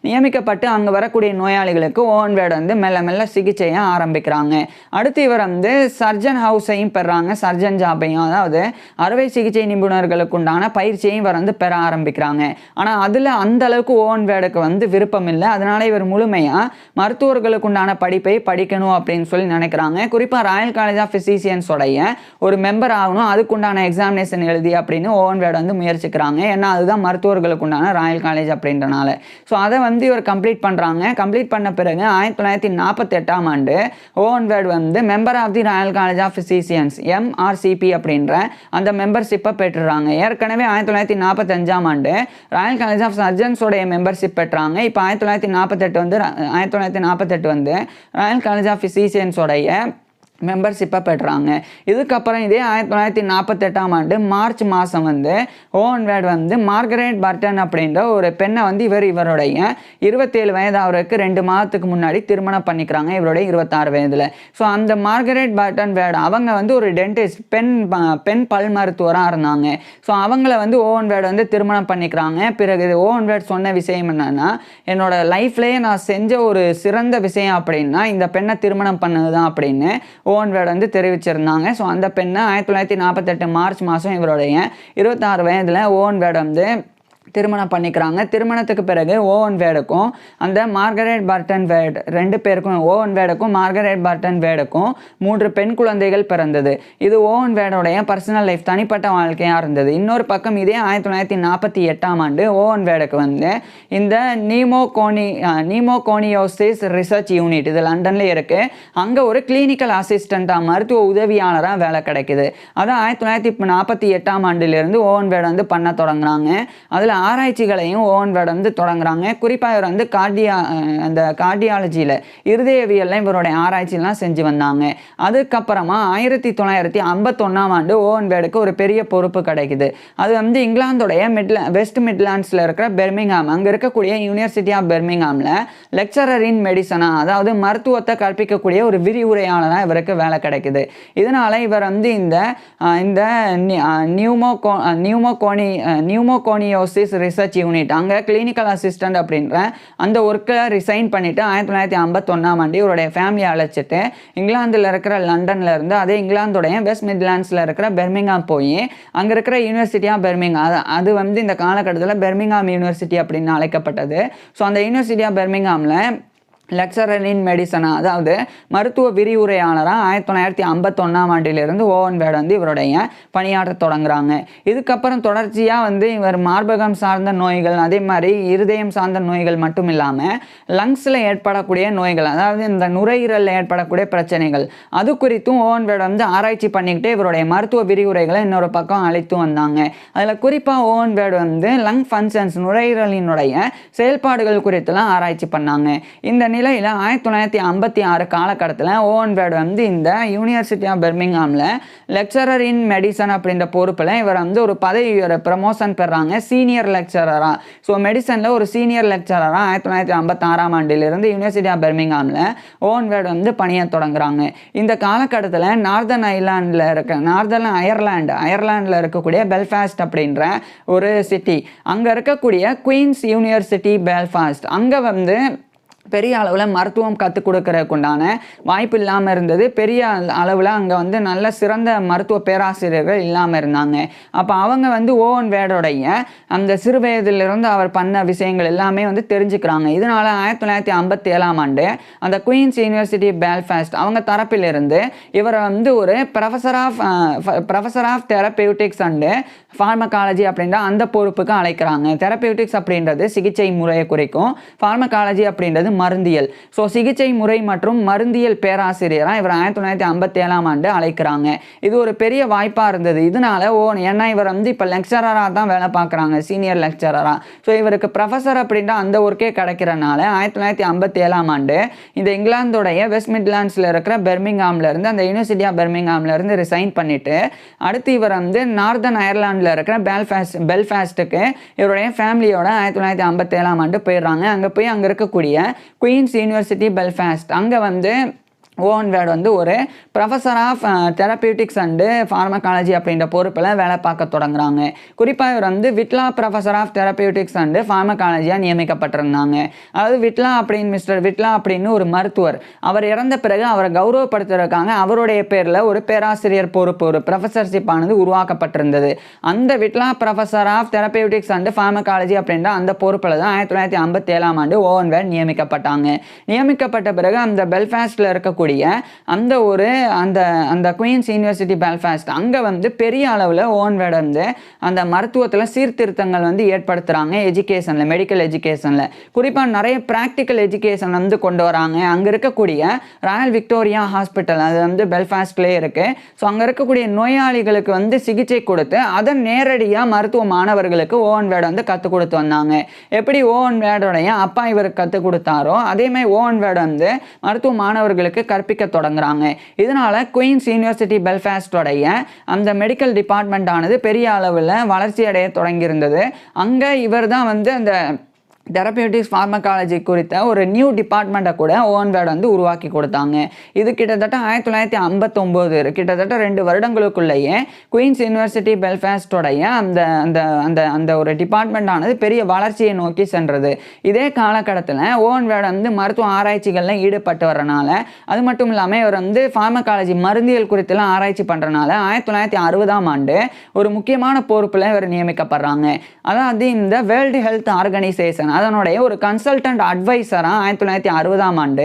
நியமிக்கப்பட்டு அங்கே வரக்கூடிய நோயாளிகளுக்கு ஓவன் வேட் வந்து மெல்ல மெல்ல சிகிச்சையை ஆரம்பிக்கிறாங்க. அடுத்து இவர் வந்து சர்ஜன் ஹவுஸையும் பெறாங்க, சர்ஜன் ஜாப்பையும், அதாவது அறுவை சிகிச்சை நிபுணர்களுக்கு உண்டான பயிற்சியையும் இவர் வந்து பெற ஆரம்பிக்கிறாங்க. ஆனால் அதில் அந்த அளவுக்கு ஓவன் வேடுக்கு வந்து விருப்பம் இல்லை. அதனால இவர் முழுமையாக மருத்துவர்களுக்கு உண்டான படிப்பை படிக்கணும் அப்படின்னு சொல்லி நினைக்கிறாங்க. குறிப்பாக ராயல் காலேஜ் ஆஃப் ஃபிசிஷியன்ஸோடைய ஒரு மெம்பர் ஆகணும், அதுக்குண்டான எக்ஸாமினேஷன் எழுதி அப்படின்னு ஓவன் வேட் வந்து முயற்சிக்கிறாங்க. ஏன்னா அதுதான் மருத்துவர்களுக்கு உண்டான ராயல் காலேஜ் அப்படின்றனால. ஸோ அதை வந்து இவர் கம்ப்ளீட் பண்ணுறாங்க. கம்ப்ளீட் பண்ண பிறகு 1948ஆம் ஆண்டு ஓவன் வேட் வந்து member of the Royal College of Physicians MRCP அப்படின்ற அந்த மெம்பர்ஷிப்பை பெற்றுறாங்க. ஏற்கனவே 1945ஆம் ஆண்டு ராயல் காலேஜ் ஆஃப் சர்ஜன்ஸோடைய மெம்பர்ஷிப் பெற்றாங்க. இப்போ 1948 வந்து ராயல் காலேஜ் ஆஃப் ஃபிசிஷியன்ஸோடைய மெம்பர்ஷிப்பை பெற்றாங்க. இதுக்கப்புறம் இதே 1948ஆம் ஆண்டு மார்ச் மாதம் வந்து ஓவன் வேட் வந்து மார்கரெட் பர்டன் அப்படின்ற ஒரு பெண்ணை வந்து இவருடைய 27 வயது அவருக்கு 2 மாதத்துக்கு முன்னாடி திருமணம் பண்ணிக்கிறாங்க, இவருடைய 26 வயதில். ஸோ அந்த மார்கரெட் பர்டன் வேட் அவங்க வந்து ஒரு டென்டிஸ்ட், பெண் பல் மருத்துவராக இருந்தாங்க. ஸோ அவங்கள வந்து ஓவன் வேட் வந்து திருமணம் பண்ணிக்கிறாங்க. பிறகு ஓவன் வேட் சொன்ன விஷயம் என்னன்னா, என்னோட லைஃப்லேயே நான் செஞ்ச ஒரு சிறந்த விஷயம் அப்படின்னா இந்த பெண்ணை திருமணம் பண்ணது தான் அப்படின்னு ஓவன் வேட் வந்து தெரிவிச்சிருந்தாங்க. ஸோ அந்த பெண்ணை 1948 மார்ச் மாதம் இவருடைய 26 வயதில் ஓவன் வேட் வந்து திருமணம் பண்ணிக்கிறாங்க. திருமணத்துக்கு பிறகு ஓவன் வேடுக்கும் அந்த மார்கரெட் பர்டன் வேட் 2 பேருக்கும், ஓவன் வேடுக்கும் மார்கரெட் பர்டன் வேடுக்கும் 3 பெண் குழந்தைகள் பிறந்தது. இது ஓவன் வேடோடைய பர்சனல் லைஃப், தனிப்பட்ட வாழ்க்கையாக இருந்தது. இன்னொரு பக்கம் இதே 1948ஆம் ஆண்டு ஓவன் வேடுக்கு வந்து இந்த நியூமோகோனியோசிஸ் ரிசர்ச் யூனிட், இது லண்டன்லேயே இருக்குது, அங்கே ஒரு கிளினிக்கல் அசிஸ்டண்ட்டாக மருத்துவ உதவியாளராக வேலை கிடைக்குது. அதை 1948ஆம் ஆண்டிலிருந்து ஓவன் வேட் வந்து பண்ண தொடங்குறாங்க. அதில் ஆராய்ச்சிகளையும் ஓவன் வேட் வந்து தொடங்குறாங்க. குறிப்பாக இவர் வந்து கார்டியாலஜியில், இருதயவியலில் இவருடைய ஆராய்ச்சியெல்லாம் செஞ்சு வந்தாங்க. அதுக்கப்புறமா 1951ஆம் ஆண்டு ஓவன் வேடுக்கு ஒரு பெரிய பொறுப்பு கிடைக்குது. அது வந்து இங்கிலாந்துடைய வெஸ்ட் மிட்லாண்ட்ஸில் இருக்கிற பெர்மிங்ஹாம், அங்கே இருக்கக்கூடிய யூனிவர்சிட்டி ஆஃப் பெர்மிங்ஹாமில் லெக்சரர் இன் மெடிசனாக, அதாவது மருத்துவத்தை கற்பிக்கக்கூடிய ஒரு விரிவுரையாளராக இவருக்கு வேலை கிடைக்குது. இதனால் இவர் வந்து இந்த நியூமோகோனியோசிஸ் ரிசர்ச் யூனிட், அங்கே கிளினிக்கல் அசிஸ்டன்ட் அப்படின்ற அந்த ஒர்க்கை ரிசைன் பண்ணிவிட்டு 1951ஆம் ஆண்டு இவருடைய ஃபேமிலியை அழைச்சிட்டு இங்கிலாந்தில் இருக்கிற லண்டனில் இருந்து அதே இங்கிலாந்துடைய வெஸ்ட் மிட்லாண்ட்ஸில் இருக்கிற பெர்மிங்ஹாம் போய் அங்கே இருக்கிற யூனிவர்சிட்டி ஆஃப் பெர்மிங்ஹாம், அது வந்து இந்த காலகட்டத்தில் பெர்மிங்ஹாம் யூனிவர்சிட்டி அப்படின்னு அழைக்கப்பட்டது. ஸோ அந்த யூனிவர்சிட்டி ஆஃப் பெர்மிங்ஹாமில் லெக்சரர் இன் மெடிசனா, அதாவது மருத்துவ விரிவுரையாளராக 1951ஆம் ஆண்டிலிருந்து ஓவன் வேட் வந்து இவருடைய பணியாற்ற தொடங்குறாங்க. இதுக்கப்புறம் தொடர்ச்சியாக வந்து இவர் மார்பகம் சார்ந்த நோய்கள், அதே மாதிரி இருதயம் சார்ந்த நோய்கள் மட்டும் இல்லாமல் லங்ஸில் ஏற்படக்கூடிய நோய்கள், அதாவது இந்த நுரையீரலில் ஏற்படக்கூடிய பிரச்சனைகள், அது குறித்தும் ஓவன் வேட் வந்து ஆராய்ச்சி பண்ணிக்கிட்டு இவருடைய மருத்துவ விரிவுரைகளை இன்னொரு பக்கம் அழைத்து வந்தாங்க. அதில் குறிப்பாக ஓவன் வேட் வந்து லங் ஃபங்க்ஷன்ஸ், நுரையீரலினுடைய செயல்பாடுகள் குறித்துலாம் ஆராய்ச்சி பண்ணாங்க. இந்த நிலையில் 1956 காலகட்டத்தில் ஓவன் வேட் வந்து இந்த யூனிவர்சிட்டி ஆஃப் பெர்மிங்ஹாமில் லெக்சரர் இன் மெடிசன் அப்படின்ற பொறுப்பில் இவர் வந்து ஒரு பதவி ப்ரமோஷன் பெறாங்க, சீனியர் லெக்சரராக. ஸோ மெடிசனில் ஒரு சீனியர் லெக்சரராக 1956ஆம் ஆண்டிலிருந்து யூனிவர்சிட்டி ஆஃப் பெர்மிங்ஹாமில் ஓவன் வேட் வந்து பணியை தொடங்குறாங்க. இந்த காலகட்டத்தில் நார்தர்ன் அயர்லாண்டில் இருக்கக்கூடிய பெல்ஃபாஸ்ட் அப்படின்ற ஒரு சிட்டி, அங்கே இருக்கக்கூடிய குயின்ஸ் யூனிவர்சிட்டி பெல்ஃபாஸ்ட், அங்கே வந்து பெரிய அளவில் மருத்துவம் கற்றுக் கொடுக்கறதுக்குண்டான வாய்ப்பு இல்லாமல் இருந்தது. பெரிய அளவில் அங்கே வந்து நல்ல சிறந்த மருத்துவ பேராசிரியர்கள் இல்லாமல் இருந்தாங்க. அப்போ அவங்க வந்து ஓவன் வேடோடைய அந்த சிறு வயதிலிருந்து அவர் பண்ண விஷயங்கள் எல்லாமே வந்து தெரிஞ்சுக்கிறாங்க. இதனால் 1957ஆம் ஆண்டு அந்த குயின்ஸ் யூனிவர்சிட்டி பெல்ஃபாஸ்ட் அவங்க தரப்பிலிருந்து இவரை வந்து ஒரு professor of therapeutics and pharmacology அப்படின்ற அந்த பொறுப்புக்கு அழைக்கிறாங்க. தெரபியூட்டிக்ஸ் அப்படின்றது சிகிச்சை முறையை குறிக்கும், ஃபார்மகாலஜி அப்படின்றது மருந்தியல். ஸோ சிகிச்சை முறை மற்றும் மருந்தியல் பேராசிரியராக இவர் 1957ஆம் ஆண்டு அழைக்கிறாங்க. இது ஒரு பெரிய வாய்ப்பாக இருந்தது. இதனால ஏன்னா இவர் வந்து இப்போ லெக்சரராக தான் வேலை பார்க்குறாங்க, சீனியர் லெக்சரராக. ஸோ இவருக்கு ப்ரொஃபஸர் அப்படின்ற அந்த ஒர்க்கே கிடைக்கிறனால 1957ஆம் ஆண்டு இந்த இங்கிலாந்துடைய வெஸ்ட் மிட்லாண்ட்ஸில் இருக்கிற பெர்மிங்ஹாமில் இருந்து, அந்த யூனிவர்சிட்டி ஆஃப் பெர்மிங்ஹாமில் இருந்து ரிசைன் பண்ணிவிட்டு அடுத்து இவர் வந்து நார்தர்ன் அயர்லாண்டில் இருக்கிற பெல்ஃபாஸ்ட்டுக்கு இவருடைய ஃபேமிலியோட 1957ஆம் ஆண்டு போயிடுறாங்க. அங்கே போய் அங்கே இருக்கக்கூடிய குயின்ஸ் யூனிவர்சிட்டி பெல்ஃபாஸ்ட், அங்கே வந்து ஓவன் வேர்ட் வந்து ஒரு professor of therapeutics and pharmacology அப்படின்ற பொறுப்பில் வேலை பார்க்க தொடங்குறாங்க. குறிப்பாக இவர் வந்து விட்லா ப்ரொஃபஸர் ஆஃப் தெரபியூட்டிக்ஸ் அண்டு ஃபார்மகாலஜியாக நியமிக்கப்பட்டிருந்தாங்க. அதாவது மிஸ்டர் விட்லா அப்படின்னு ஒரு மருத்துவர், அவர் இறந்த பிறகு அவரை கௌரவப்படுத்துறதுக்காக அவருடைய பேரில் ஒரு பேராசிரியர் பொறுப்பு, ஒரு ப்ரொஃபஸர்ஷிப் ஆனது உருவாக்கப்பட்டிருந்தது. அந்த விட்லா professor of therapeutics and pharmacology அப்படின்ற அந்த பொறுப்பில் தான் 1957 ஓவன் வேர்ட் நியமிக்கப்பட்டாங்க. நியமிக்கப்பட்ட பிறகு அந்த பெல்ஃபாஸ்டில் இருக்கக்கூடிய அந்த ஒரு அந்த குயின்ஸ் யூனிவர்சிட்டி பெல்ஃபாஸ்ட் அங்கே வந்து பெரிய அளவில் ஓவன் வேர்ட் வந்து அந்த மருத்துவத்தில் சீர்திருத்தங்கள் வந்து ஏற்படுத்துகிறாங்க. எஜுகேஷனில், மெடிக்கல் எஜுகேஷனில் குறிப்பாக நிறைய ப்ராக்டிக்கல் எஜுகேஷன் வந்து கொண்டு வராங்க. அங்கே இருக்கக்கூடிய ராயல் விக்டோரியா ஹாஸ்பிட்டல், அது வந்து பெல்ஃபாஸ்ட்லேயே இருக்குது. ஸோ அங்கே இருக்கக்கூடிய நோயாளிகளுக்கு வந்து சிகிச்சை கொடுத்து அதை நேரடியாக மருத்துவ மாணவர்களுக்கு ஓவன் வேர்ட் வந்து கற்றுக் கொடுத்து வந்தாங்க. எப்படி ஓவன் வேர்டோடைய அப்பா இவருக்கு கற்றுக் கொடுத்தாரோ அதேமாதிரி ஓவன் வேர்ட் வந்து மருத்துவ மாணவர்களுக்கு கற்பிக்க தொடங்குறாங்க. இதனால குயின்ஸ் யூனிவர்சிட்டி பெல்ஃபாஸ்டோடைய அந்த மெடிக்கல் டிபார்ட்மெண்ட் ஆனது பெரிய அளவில் வளர்ச்சி அடைய தொடங்கியிருந்தது. அங்கே இவர் தான் வந்து அந்த தெரபியூட்டிக்ஸ் ஃபார்மகாலஜி குறித்த ஒரு நியூ டிபார்ட்மெண்ட்டை கூட ஓவன் வேர்ட் வந்து உருவாக்கி கொடுத்தாங்க. இது கிட்டத்தட்ட 1959, கிட்டத்தட்ட 2 வருடங்களுக்குள்ளேயே குயின்ஸ் யூனிவர்சிட்டி பெல்ஃபாஸ்டோடைய அந்த அந்த அந்த அந்த ஒரு டிபார்ட்மெண்ட் ஆனது பெரிய வளர்ச்சியை நோக்கி சென்றது. இதே காலகட்டத்தில் ஓவன் வேர்ட் வந்து மருத்துவ ஆராய்ச்சிகளில் ஈடுபட்டு வரனால, அது மட்டும் இல்லாமல் இவர் வந்து ஃபார்மகாலஜி மருந்தியல் குறித்தெல்லாம் ஆராய்ச்சி பண்ணுறனால 1960 ஒரு முக்கியமான பொறுப்பில் இவர் நியமிக்கப்படுறாங்க. அதாவது இந்த வேர்ல்டு ஹெல்த் ஆர்கனைசேஷன் அதனுடைய ஒரு கன்சல்டன்ட் அட்வைசராக 1960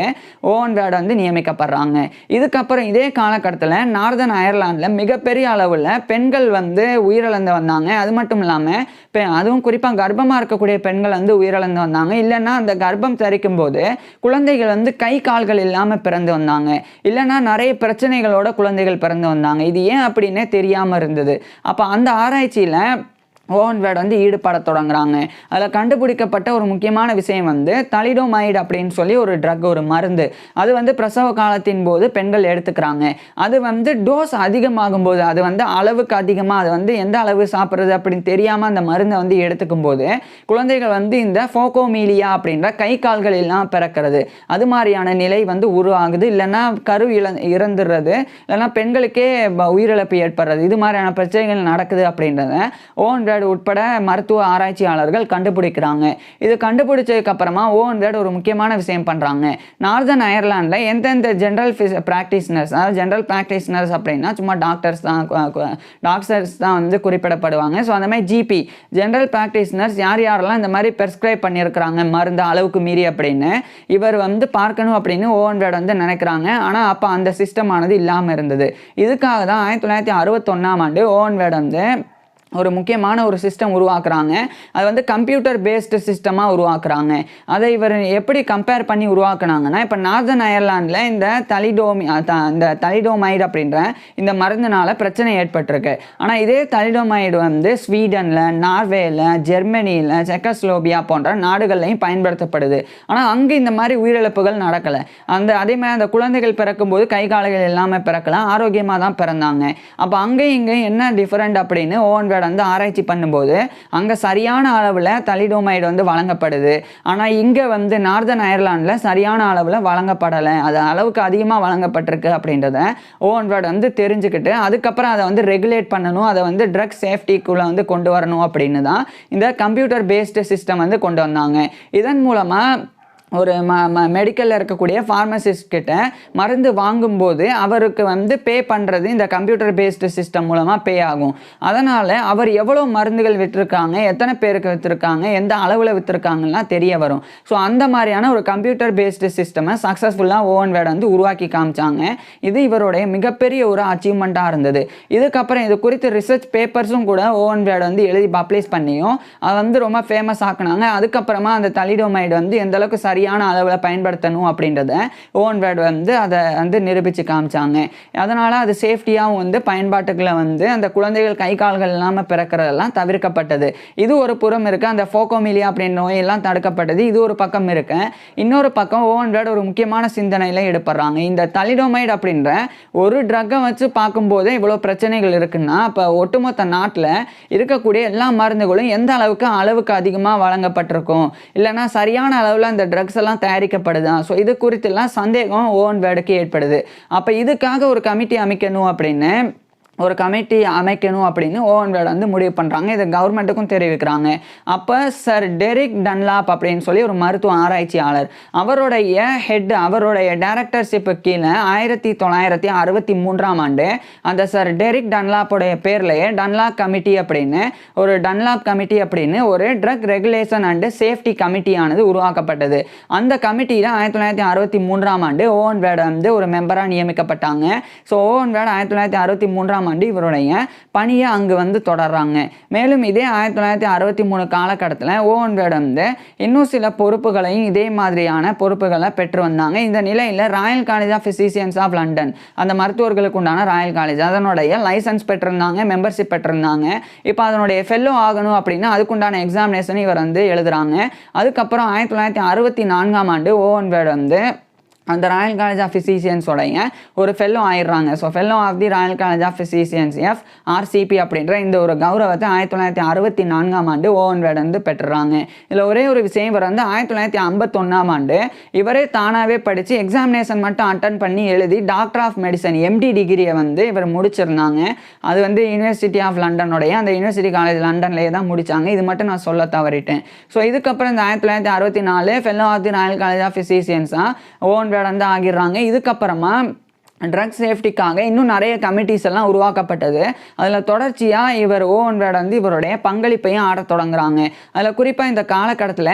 ஓவன் வேர்ட் வந்து நியமிக்கப்படுறாங்க. இதுக்கப்புறம் இதே காலகட்டத்தில் நார்தன் அயர்லாண்டில் மிகப்பெரிய அளவில் பெண்கள் வந்து உயிரிழந்து வந்தாங்க. அது மட்டும் இல்லாமல் அதுவும் குறிப்பாக கர்ப்பமாக இருக்கக்கூடிய பெண்கள் வந்து உயிரிழந்து வந்தாங்க. இல்லைன்னா அந்த கர்ப்பம் தரிக்கும் போது குழந்தைகள் வந்து கை கால்கள் இல்லாமல் பிறந்து வந்தாங்க. இல்லைன்னா நிறைய பிரச்சனைகளோட குழந்தைகள் பிறந்து வந்தாங்க. இது ஏன் அப்படின்னே தெரியாமல் இருந்தது. அப்போ அந்த ஆராய்ச்சியில் ஓவன் வேர்ட் வந்து ஈடுபட தொடங்குறாங்க. அதில் கண்டுபிடிக்கப்பட்ட ஒரு முக்கியமான விஷயம் வந்து தலிடோமைடு அப்படின்னு சொல்லி ஒரு ட்ரக், ஒரு மருந்து. அது வந்து பிரசவ காலத்தின் போது பெண்கள் எடுத்துக்கிறாங்க. அது வந்து டோஸ் அதிகமாகும் போது, அது வந்து அளவுக்கு அதிகமாக, அது வந்து எந்த அளவு சாப்பிட்றது அப்படின்னு தெரியாமல் அந்த மருந்தை வந்து எடுத்துக்கும் போது குழந்தைகள் வந்து இந்த ஃபோகோமீலியா அப்படின்ற கை கால்கள் எல்லாம் பிறக்கிறது, அது மாதிரியான நிலை வந்து உருவாகுது. இல்லைன்னா கரு இறந்துடுறது, இல்லைன்னா பெண்களுக்கே உயிரிழப்பு ஏற்படுறது, இது மாதிரியான பிரச்சனைகள் நடக்குது அப்படின்றத ஓவன் வேர்ட் உட்பட மருத்துவ ஆராய்ச்சியாளர்கள் கண்டுபிடிக்கிறாங்க. இது கண்டுபிடிச்சதுக்கு அப்புறமா ஓவன் வேர்ட் ஒரு முக்கியமான விஷயம் பண்றாங்க. நார்தன் அயர்லாண்டில் எந்தெந்த ஜென்ரல் பிராக்டிஷனர்ஸ், அதாவது ஜென்ரல் பிராக்டிஷனர்ஸ் அப்படின்னா சும்மா டாக்டர்ஸ் தான் வந்து குறிப்பிடப்படுவாங்க. ஸோ அந்த மாதிரி ஜிபி, ஜென்ரல் பிராக்டிஷனர்ஸ் யாரெல்லாம் இந்த மாதிரி பெர்ஸ்கிரைப் பண்ணியிருக்கிறாங்க மருந்து அளவுக்கு மீறி அப்படின்னு இவர் வந்து பார்க்கணும் அப்படின்னு ஓவன் வேர்ட் வந்து நினைக்கிறாங்க. ஆனால் அப்போ அந்த சிஸ்டம் ஆனது இல்லாமல் இருந்தது. இதுக்காக தான் 1961 ஓவன் வேர்ட் வந்து ஒரு முக்கியமான ஒரு சிஸ்டம் உருவாக்குறாங்க. அது வந்து கம்ப்யூட்டர் பேஸ்டு சிஸ்டமாக உருவாக்குறாங்க. அதை இவர் எப்படி கம்பேர் பண்ணி உருவாக்குனாங்கன்னா, இப்போ நார்தன் அயர்லாண்டில் இந்த தலிடோமைடு அப்படின்ற இந்த மருந்துனால பிரச்சனை ஏற்பட்டிருக்கு. ஆனால் இதே தலிடோமைடு வந்து ஸ்வீடனில், நார்வேயில், ஜெர்மனியில், செக்கஸ்லோபியா போன்ற நாடுகள்லையும் பயன்படுத்தப்படுது. ஆனால் அங்கே இந்த மாதிரி உயிரிழப்புகள் நடக்கலை. அதே மாதிரி அந்த குழந்தைகள் பிறக்கும்போது கை கால்கள் எல்லாமே பிறக்கலாம், ஆரோக்கியமாக தான் பிறந்தாங்க. அப்போ அங்கேயும் இங்கேயும் என்ன டிஃப்ரெண்ட் அப்படின்னு ஓவன் வேர்ட் வந்து ஆராய்ச்சி பண்ணும்போது அங்கே சரியான அளவில் தலிடோமைடு வந்து வழங்கப்படுது. ஆனால் இங்கே வந்து நார்தன் அயர்லாண்டில் சரியான அளவில் வழங்கப்படலை, அது அளவுக்கு அதிகமாக வழங்கப்பட்டிருக்கு அப்படின்றத ஓவன் வேர்ட் வந்து தெரிஞ்சுக்கிட்டு அதுக்கப்புறம் அதை வந்து ரெகுலேட் பண்ணணும், அதை வந்து ட்ரக் சேஃப்டிக்குள்ளே வந்து கொண்டு வரணும் அப்படின்னு தான் இந்த கம்ப்யூட்டர் பேஸ்டு சிஸ்டம் வந்து கொண்டு வந்தாங்க. இதன் மூலமாக ஒரு மெடிக்கலில் இருக்கக்கூடிய ஃபார்மசிஸ்ட் கிட்ட மருந்து வாங்கும்போது அவருக்கு வந்து பே பண்ணுறது இந்த கம்ப்யூட்டர் பேஸ்டு சிஸ்டம் மூலமாக பே ஆகும். அதனால் அவர் எவ்வளோ மருந்துகள் விற்றுருக்காங்க, எத்தனை பேருக்கு விற்றுருக்காங்க, எந்த அளவில் விற்றுருக்காங்கலாம் தெரிய வரும். ஸோ அந்த மாதிரியான ஒரு கம்ப்யூட்டர் பேஸ்டு சிஸ்டமை சக்ஸஸ்ஃபுல்லாக ஓவன் வேர்ட் வந்து உருவாக்கி காமிச்சாங்க. இது இவருடைய மிகப்பெரிய ஒரு அச்சீவ்மெண்ட்டாக இருந்தது. இதுக்கப்புறம் இது குறித்து ரிசர்ச் பேப்பர்ஸும் கூட ஓவன் வேர்ட் வந்து எழுதி பப்ளிஷ் பண்ணியும் அது வந்து ரொம்ப ஃபேமஸ் ஆக்குனாங்க. அதுக்கப்புறமா அந்த தலிடோமைடு வந்து எந்தளவுக்கு சரியான அளவில் பயன்படுத்தணும் அப்படின்றத ஓவன் வேர்ட் வந்து அதை வந்து நிரூபித்து காமிச்சாங்க. அதனால் அது சேஃப்டியாகவும் வந்து பயன்பாட்டுக்குள்ள வந்து அந்த குழந்தைகள் கை கால்கள் இல்லாமல் பிறக்கிறதெல்லாம் தவிர்க்கப்பட்டது. இது ஒரு புறம் இருக்குது. அந்த ஃபோகோமீலியா அப்படின்ற நோயெல்லாம் தடுக்கப்பட்டது. இது ஒரு பக்கம் இருக்கு. இன்னொரு பக்கம் ஓவன் வேர்ட் ஒரு முக்கியமான சிந்தனையில் ஈடுபடுறாங்க. இந்த தலிடோமைடு அப்படின்ற ஒரு ட்ரக்கை வச்சு பார்க்கும்போது இவ்வளோ பிரச்சனைகள் இருக்குன்னா அப்போ ஒட்டுமொத்த நாட்டில் இருக்கக்கூடிய எல்லா மருந்துகளும் எந்த அளவுக்கு அதிகமாக வழங்கப்பட்டிருக்கும், இல்லைன்னா சரியான அளவில் அந்த ட்ரக் ட்ரக்ஸ் எல்லாம் தயாரிக்கப்படுதா? ஸோ இது குறித்தெல்லாம் சந்தேகம் ஓவன் வேர்டுக்கு ஏற்படுது. அப்போ இதுக்காக ஒரு கமிட்டி அமைக்கணும் அப்படின்னு ஓவன் வேர்டு வந்து முடிவு பண்ணுறாங்க. இதை கவர்மெண்ட்டுக்கும் தெரிவிக்கிறாங்க. அப்போ சர் டெரிக் டன்லாப் அப்படின்னு சொல்லி ஒரு மருத்துவ ஆராய்ச்சியாளர், அவருடைய டைரக்டர்ஷிப்பு கீழே 1963ஆம் ஆண்டு அந்த சர் டெரிக் டன்லாப்போடைய பேர்லேயே டன்லாப் கமிட்டி அப்படின்னு ஒரு ட்ரக் ரெகுலேஷன் அண்ட் சேஃப்டி கமிட்டியானது உருவாக்கப்பட்டது. அந்த கமிட்டியில் 1963ஆம் ஆண்டு ஓவன் வேர்டு வந்து ஒரு மெம்பராக நியமிக்கப்பட்டாங்க. ஸோ ஓவன் வேர்டு 1963ஆம் ஆண்டு இவருடைய பணியை அங்கு வந்து தொடர்றாங்க. மேலும் இதே 1963 காலகட்டத்தில் ஓவன் வேர்டு வந்து இன்னும் சில பொறுப்புகளையும் இதே மாதிரியான பொறுப்புகளை பெற்று வந்தாங்க. இந்த நிலையில் Royal College of Physicians of London, அந்த மருத்துவர்களுக்கு உண்டான ராயல் காலேஜ், அதனுடைய லைசன்ஸ் பெற்றிருந்தாங்க, மெம்பர்ஷிப் பெற்றிருந்தாங்க. இப்போ அதனுடைய ஃபெல்லோ ஆகணும் அப்படின்னா அதுக்குண்டான எக்ஸாமினேஷன் இவர் வந்து எழுதுறாங்க. அதுக்கப்புறம் 1964ஆம் ஆண்டு ஓவன் வேர்டு வந்து அந்த ராயல் காலேஜ் ஆஃப் பிசிசியன்ஸோடைய ஒரு ஃபெல்லோ ஆயிடுறாங்க. So fellow of the Royal College of Physicians RCP அப்படின்ற இந்த ஒரு கௌரவத்தை 1964ஆம் ஆண்டு ஓவன் வேர்டு வந்து பெற்றுறாங்க. இதில் ஒரே ஒரு விஷயம், இவர் வந்து 1951ஆம் ஆண்டு இவரே தானாகவே படித்து எக்ஸாமினேஷன் மட்டும் அட்டன் பண்ணி எழுதி டாக்டர் ஆஃப் மெடிசன் MD டிகிரியை வந்து இவர் முடிச்சிருந்தாங்க. அது வந்து யூனிவர்சிட்டி ஆஃப் லண்டனுடைய அந்த யூனிவர்சிட்டி காலேஜ் லண்டன்லேயே தான் முடித்தாங்க. இது மட்டும் நான் சொல்ல தவறிட்டேன். ஸோ இதுக்கப்புறம் இந்த 1964 Fellow of the Royal College of பிசிசியன்ஸாக ஓவன் வேர்டு வந்து ஆகிடுறாங்க. இதுக்கப்புறமா ட்ரக் சேஃப்டிக்காக இன்னும் நிறைய கமிட்டிஸ் எல்லாம் உருவாக்கப்பட்டது. அதில் தொடர்ச்சியாக இவர் ஓவன் வேர்டு வந்து இவருடைய பங்களிப்பையும் ஆட தொடங்குறாங்க. அதில் குறிப்பாக இந்த காலகட்டத்தில்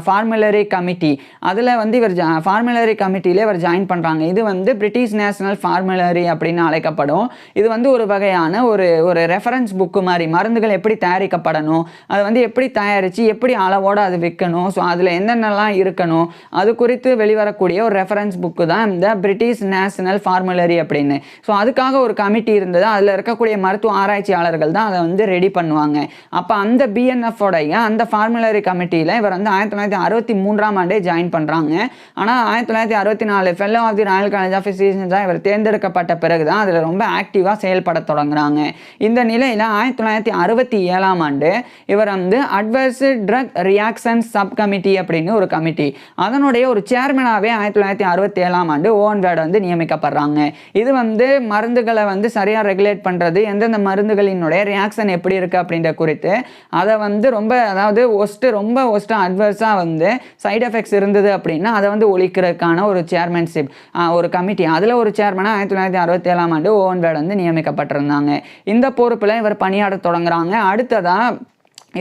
ஃபார்முலரி கமிட்டி, அதில் வந்து இவர் ஃபார்முலரி கமிட்டியில் இவர் ஜாயின் பண்ணுறாங்க. இது வந்து பிரிட்டிஷ் நேஷனல் ஃபார்முலரி அப்படின்னு அழைக்கப்படும். இது வந்து ஒரு வகையான ஒரு ரெஃபரன்ஸ் புக்கு மாதிரி, மருந்துகள் எப்படி தயாரிக்கப்படணும், அதை வந்து எப்படி தயாரித்து எப்படி அளவோடு அது விற்கணும், ஸோ அதில் என்னென்னலாம் இருக்கணும், அது குறித்து வெளிவரக்கூடிய ஒரு ரெஃபரன்ஸ் புக்கு தான் இந்த பிரிட்டிஷ் நேஷனல் ஃபார்முலரி அப்படின்னு. ஸோ அதுக்காக ஒரு கமிட்டி இருந்தது. அதில் இருக்கக்கூடிய மருத்துவ ஆராய்ச்சியாளர்கள் தான் அதை வந்து ரெடி பண்ணுவாங்க. அப்போ அந்த BNF உடைய அந்த ஃபார்முலரி கமிட்டியில் இவர் வந்து 1963ஆம் ஆண்டே ஜாயின் பண்ணுறாங்க. ஆனால் 1964 Fellow of the Royal College of பிசிசியன்ஸாக இவர் தேர்ந்தெடுக்கப்பட்ட பிறகு தான் அதில் ரொம்ப ஆக்டிவாக செயல்பட தொடங்குறாங்க. இந்த நிலையில் 1967ஆம் ஆண்டு இவர் வந்து adverse drug reaction sub committee அப்படின்னு ஒரு கமிட்டி, அதனுடைய ஒரு சேர்மனாகவே 1967ஆம் ஆண்டு ஓவன் வேர்டு வந்து நியமிக்க படுறாங்க. இது வந்து மருந்துகளை வந்து சரியாக ரெகுலேட் பண்ணுறது, எந்தெந்த மருந்துகளினுடைய ரியாக்ஷன் எப்படி இருக்குது அப்படின்ற குறித்து அதை வந்து ரொம்ப ஒஸ்ட்டாக அட்வர்ஸாக வந்து சைட் எஃபெக்ட்ஸ் இருந்தது அப்படின்னா அதை வந்து ஒழிக்கிறதுக்கான ஒரு சேர்மன்ஷிப், ஒரு கமிட்டி, அதில் ஒரு சேர்மனாக 1967ஆம் ஆண்டு ஓவன் வேர்டு வந்து நியமிக்கப்பட்டிருந்தாங்க. இந்த பொறுப்பில் இவர் பணியாற்ற தொடங்குறாங்க. அடுத்ததாக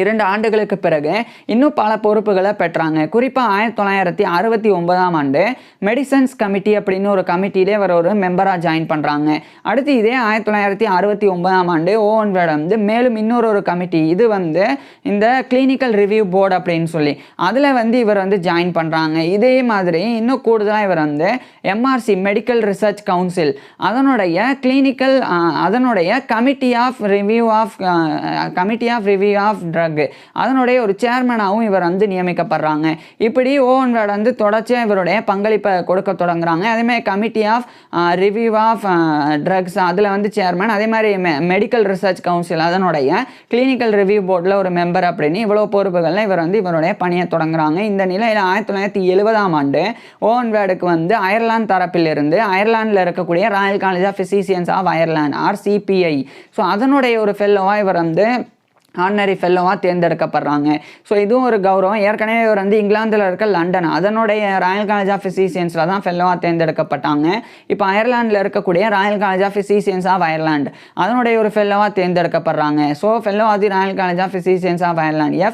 2 ஆண்டுகளுக்கு பிறகு இன்னும் பல பொறுப்புகளை பெற்றாங்க. குறிப்பாக 1969ஆம் ஆண்டு மெடிசன்ஸ் கமிட்டி அப்படின்னு ஒரு கமிட்டியிலே அவர் ஒரு மெம்பராக ஜாயின் பண்ணுறாங்க. அடுத்து இதே 1969ஆம் ஆண்டு ஓவன் வேர்டு வந்து மேலும் இன்னொரு கமிட்டி, இது வந்து இந்த கிளினிக்கல் ரிவ்யூ போர்டு அப்படின்னு சொல்லி அதில் வந்து இவர் வந்து ஜாயின் பண்ணுறாங்க. இதே மாதிரி இன்னும் கூடுதலாக இவர் வந்து MRC மெடிக்கல் ரிசர்ச் கவுன்சில் அதனுடைய committee of review of drug, அதனுடைய ஒரு சேர்மனாகவும் இவர் வந்து நியமிக்கப்படுறாங்க. இப்படி ஓவன் வேர்டு வந்து தொடர்ச்சியாக இவருடைய பங்களிப்பை கொடுக்க தொடங்குறாங்க. அதேமாதிரி committee of review of drugs அதில் வந்து சேர்மன், அதே மாதிரி மெடிக்கல் ரிசர்ச் கவுன்சில் அதனுடைய கிளினிக்கல் ரிவ்யூ போர்டில் ஒரு மெம்பர் அப்படின்னு இவ்வளோ பொறுப்புகளில் இவர் வந்து இவருடைய பணியை தொடங்குறாங்க. இந்த நிலையில் 1970ஆம் ஆண்டு ஓவன் வேர்டுக்கு வந்து அயர்லாந்து தரப்பிலிருந்து அயர்லாண்டில் இருக்கக்கூடிய Royal College of Physicians of Ireland RCPI, so அதனுடைய ஒரு ஃபெல்லோவாக இவர் வந்து ஆர்டினரி ஃபெல்லோவாக தேர்ந்தெடுக்கப்படுறாங்க. ஸோ இதுவும் ஒரு கௌரவம். ஏற்கனவே இவர் வந்து இங்கிலாந்தில் இருக்க லண்டன் அதனுடைய ராயல் காலேஜ் ஆஃப் பிசிசியன்ஸில் தான் ஃபெல்லோவாக தேர்ந்தெடுக்கப்பட்டாங்க. இப்போ அயர்லாண்டில் இருக்கக்கூடிய Royal College of Physicians of Ireland அதனுடைய ஒரு ஃபெல்லோவாக தேர்ந்தெடுக்கப்படுறாங்க. So fellow of the Royal College of Physicians of Ireland